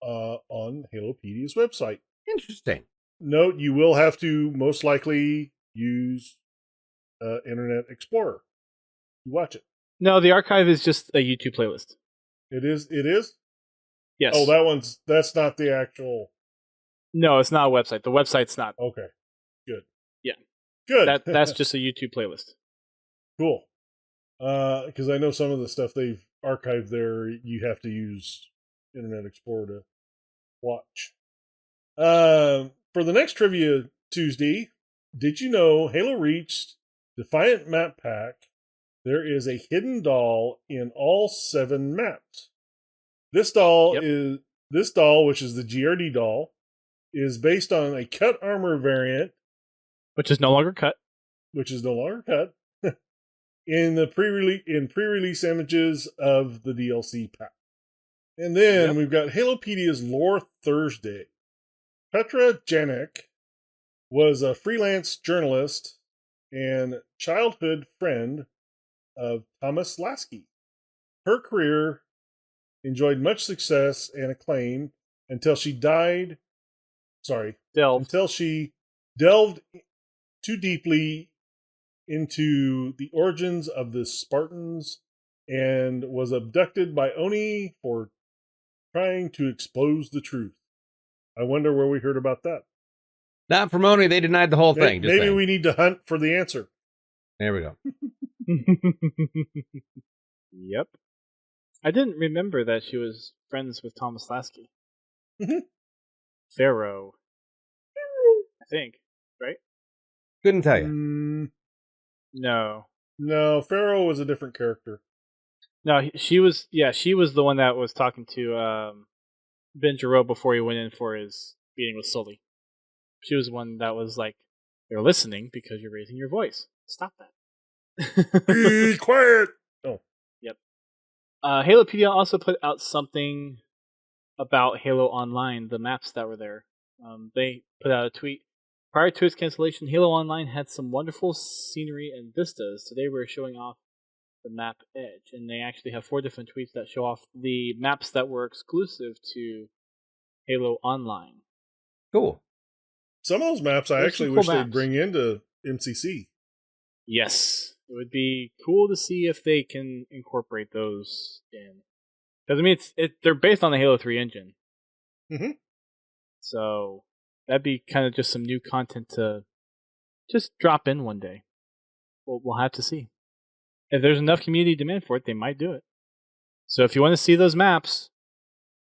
on Halopedia's website. Interesting. Note, you will have to most likely use Internet Explorer to watch it. No, the archive is just a YouTube playlist. It is? Yes. Oh, that's not the actual... No, it's not a website. The website's not. Okay. Good. Yeah. Good. That's just a YouTube playlist. Cool. Because I know some of the stuff they've archived there, you have to use Internet Explorer to watch. For the next Trivia Tuesday, did you know Halo Reach Defiant Map Pack, there is a hidden doll in all 7 maps. This doll, which is the GRD doll, is based on a cut armor variant, which is no longer cut. In the pre-release images of the DLC pack. And then we've got Halopedia's Lore Thursday. Petra Janik was a freelance journalist and childhood friend of Thomas Lasky. Her career enjoyed much success and acclaim until she until she delved too deeply into the origins of the Spartans and was abducted by Oni for trying to expose the truth. I wonder where we heard about that. Not from Oni, they denied the whole thing. Maybe we need to hunt for the answer. There we go. Yep. I didn't remember that she was friends with Thomas Lasky. Mm-hmm. Pharaoh. I think, right? Couldn't tell you. No, Pharaoh was a different character. No, she was the one that was talking to Ben Jarreau before he went in for his meeting with Sully. She was the one that was like, "They're listening because you're raising your voice. Stop that." Be quiet. Oh, yep. Halopedia also put out something about Halo Online, the maps that were there. They put out a tweet. Prior to its cancellation, Halo Online had some wonderful scenery and vistas. Today we're showing off the map Edge, and they actually have 4 different tweets that show off the maps that were exclusive to Halo Online. Cool. Some of those maps I actually wish they'd bring into MCC. Yes, it would be cool to see if they can incorporate those in. Because I mean, they're based on the Halo 3 engine. Mm-hmm. So that'd be kind of just some new content to just drop in one day. We'll have to see. If there's enough community demand for it, they might do it. So if you want to see those maps,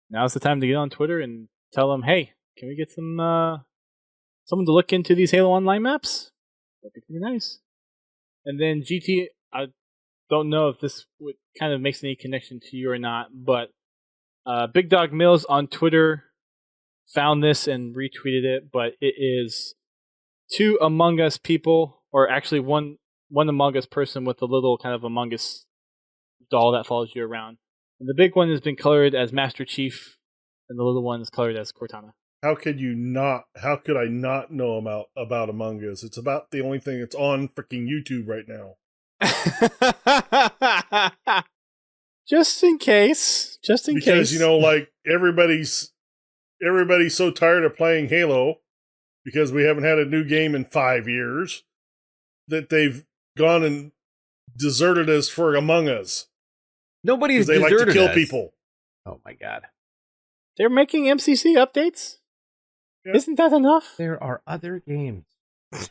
now's the time to get on Twitter and tell them, hey, can we get someone to look into these Halo Online maps? That'd be pretty nice. And then GT, I don't know if this kind of makes any connection to you or not, but Big Dog Mills on Twitter found this and retweeted it, but it is 2 Among Us people, or actually one Among Us person with a little kind of Among Us doll that follows you around. And the big one has been colored as Master Chief, and the little one is colored as Cortana. How could I not know about Among Us? It's about the only thing that's on freaking YouTube right now. Just in case. Because, you know, like, everybody's so tired of playing Halo because we haven't had a new game in 5 years that they've gone and deserted us for Among Us. Nobody's Because they like to deserted kill us. people. Oh my god. They're making MCC updates? Yeah. Isn't that enough? There are other games. I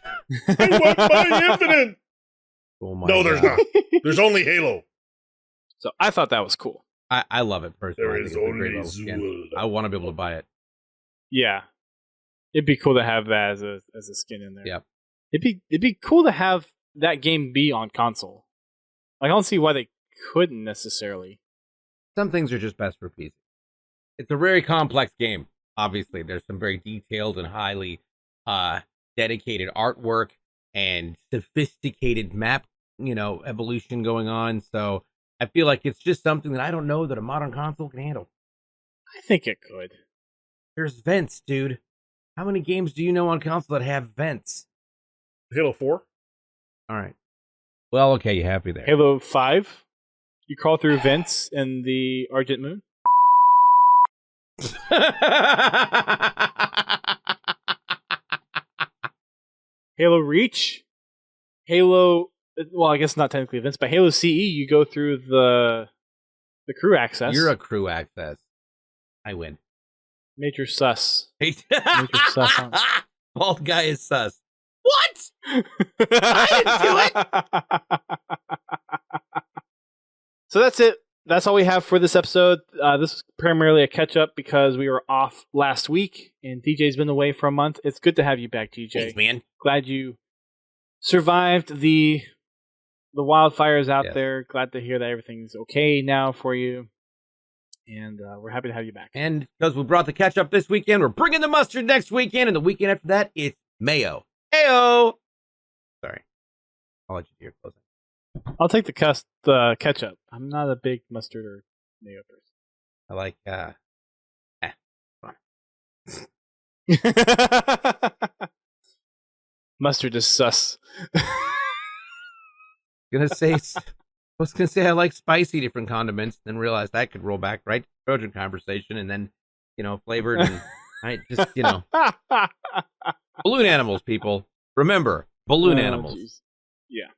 want my Infinite! Oh my No, there's God. not. There's only Halo. So I thought that was cool. I love it personally. There I think is it's a great only little skin. Zool. I want to be able to buy it. Yeah. It'd be cool to have that as a skin in there. Yep. It'd be cool to have that game be on console. Like, I don't see why they couldn't necessarily. Some things are just best for PC. It's a very complex game. Obviously, there's some very detailed and highly dedicated artwork and sophisticated map, evolution going on. So I feel like it's just something that I don't know that a modern console can handle. I think it could. There's vents, dude. How many games do you know on console that have vents? Halo 4? All right. Well, okay, you happy there. Halo 5, you crawl through vents in the Argent Moon. Halo Reach, Halo. Well, I guess not technically events, but Halo CE, you go through the crew access. You're a crew access. I win. Major sus. Major sus on. Bald guy is sus. What? I didn't do it. So that's it. That's all we have for this episode. This is primarily a catch-up because we were off last week, and DJ's been away for a month. It's good to have you back, DJ. Thanks, man. Glad you survived the wildfires out Yes. there. Glad to hear that everything's okay now for you. And we're happy to have you back. And because we brought the ketchup this weekend, we're bringing the mustard next weekend, and the weekend after that, it's mayo. Heyo! Sorry. I'll let you do your closing. I'll take the ketchup. I'm not a big mustard or mayo person. I like, Mustard is sus. I was gonna say I like spicy different condiments, then realized that could roll back right to Trojan conversation, and then, flavored, and I just, balloon animals, people. Remember, balloon animals. Geez. Yeah.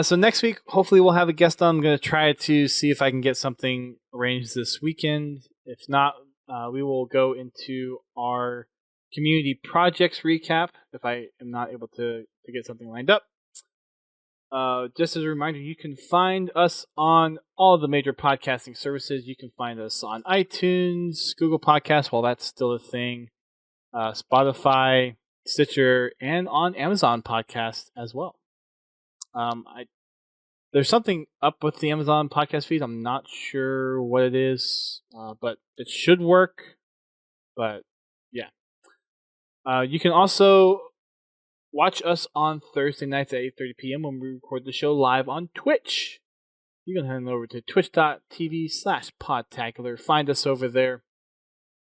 So next week, hopefully we'll have a guest on. I'm going to try to see if I can get something arranged this weekend. If not, we will go into our community projects recap if I am not able to get something lined up. Just as a reminder, you can find us on all the major podcasting services. You can find us on iTunes, Google Podcasts, well, that's still a thing, Spotify, Stitcher, and on Amazon Podcasts as well. There's something up with the Amazon podcast feed. I'm not sure what it is, but it should work. But yeah, you can also watch us on Thursday nights at 8:30 p.m. when we record the show live on Twitch. You can head over to twitch.tv/Podtacular. Find us over there.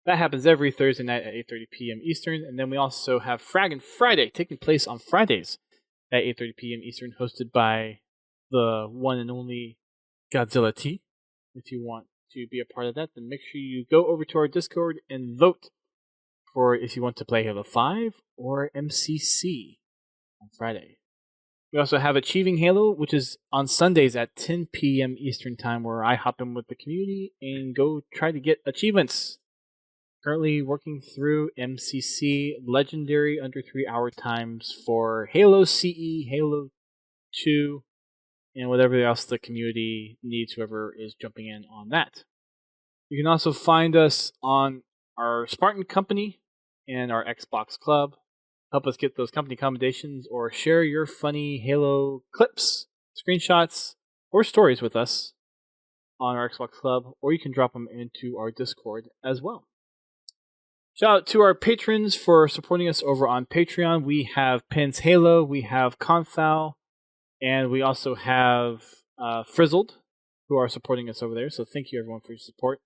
That happens every Thursday night at 8:30 p.m. Eastern. And then we also have Fraggin' Friday taking place on Fridays at 8:30 p.m. Eastern, hosted by the one and only Godzilla T. If you want to be a part of that, then make sure you go over to our Discord and vote for if you want to play Halo 5 or MCC on Friday. We also have Achieving Halo, which is on Sundays at 10 p.m. Eastern Time, where I hop in with the community and go try to get achievements. Currently working through MCC Legendary under 3-hour times for Halo CE, Halo 2, and whatever else the community needs, whoever is jumping in on that. You can also find us on our Spartan Company and our Xbox Club. Help us get those company accommodations or share your funny Halo clips, screenshots, or stories with us on our Xbox Club, or you can drop them into our Discord as well. Shout out to our patrons for supporting us over on Patreon. We have Pins Halo, we have Conthal, and we also have Frizzled, who are supporting us over there. So thank you, everyone, for your support.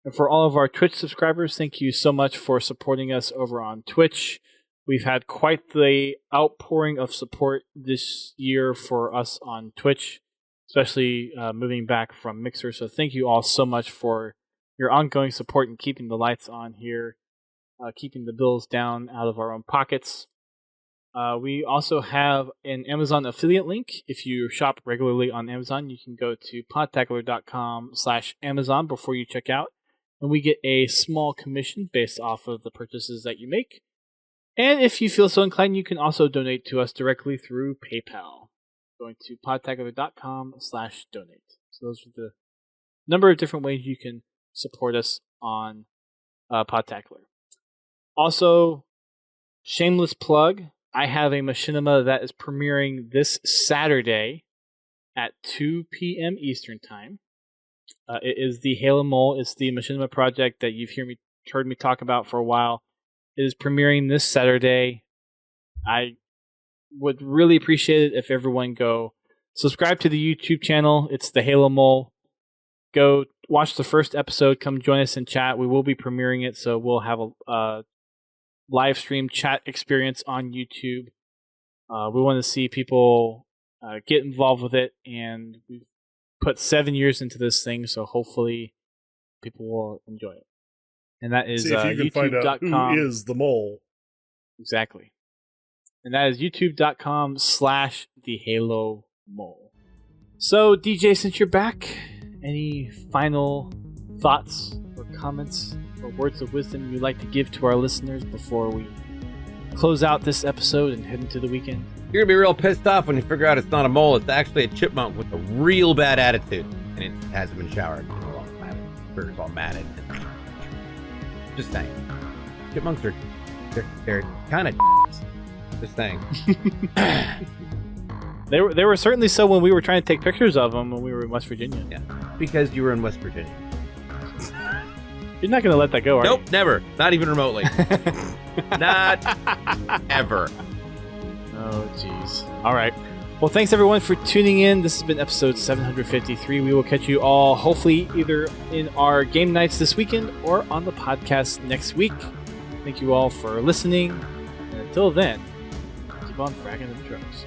And for all of our Twitch subscribers, thank you so much for supporting us over on Twitch. We've had quite the outpouring of support this year for us on Twitch, especially moving back from Mixer. So thank you all so much for your ongoing support and keeping the lights on here, keeping the bills down out of our own pockets. We also have an Amazon affiliate link. If you shop regularly on Amazon, you can go to podtacular.com/Amazon before you check out, and we get a small commission based off of the purchases that you make. And if you feel so inclined, you can also donate to us directly through PayPal, going to podtacular.com/donate. So those are the number of different ways you can support us on Podtacular. Also, shameless plug, I have a machinima that is premiering this Saturday at 2 p.m. Eastern Time. It is the Halo Mole. It's the machinima project that you've heard me talk about for a while. It is premiering this Saturday. I would really appreciate it if everyone go subscribe to the YouTube channel. It's the Halo Mole. Go watch the first episode. Come join us in chat. We will be premiering it, so we'll have a live stream chat experience on YouTube. We want to see people get involved with it, and we've put 7 years into this thing, so hopefully people will enjoy it. And that is See if you can find out who is the mole. Exactly. And that is youtube.com/thehalo-mole. So, DJ, since you're back, any final thoughts or comments or words of wisdom you'd like to give to our listeners before we close out this episode and head into the weekend? You're gonna be real pissed off when you figure out it's not a mole. It's actually a chipmunk with a real bad attitude, and it hasn't been showered in a long time. It's all matted. Just saying. Chipmunks are they're kind of just saying. They were certainly so when we were trying to take pictures of them when we were in West Virginia. Yeah, because you were in West Virginia. You're not going to let that go, are you? Nope, never. Not even remotely. Not ever. Oh, jeez. All right. Well, thanks everyone for tuning in. This has been episode 753. We will catch you all hopefully either in our game nights this weekend or on the podcast next week. Thank you all for listening. And until then, keep on fragging the drugs.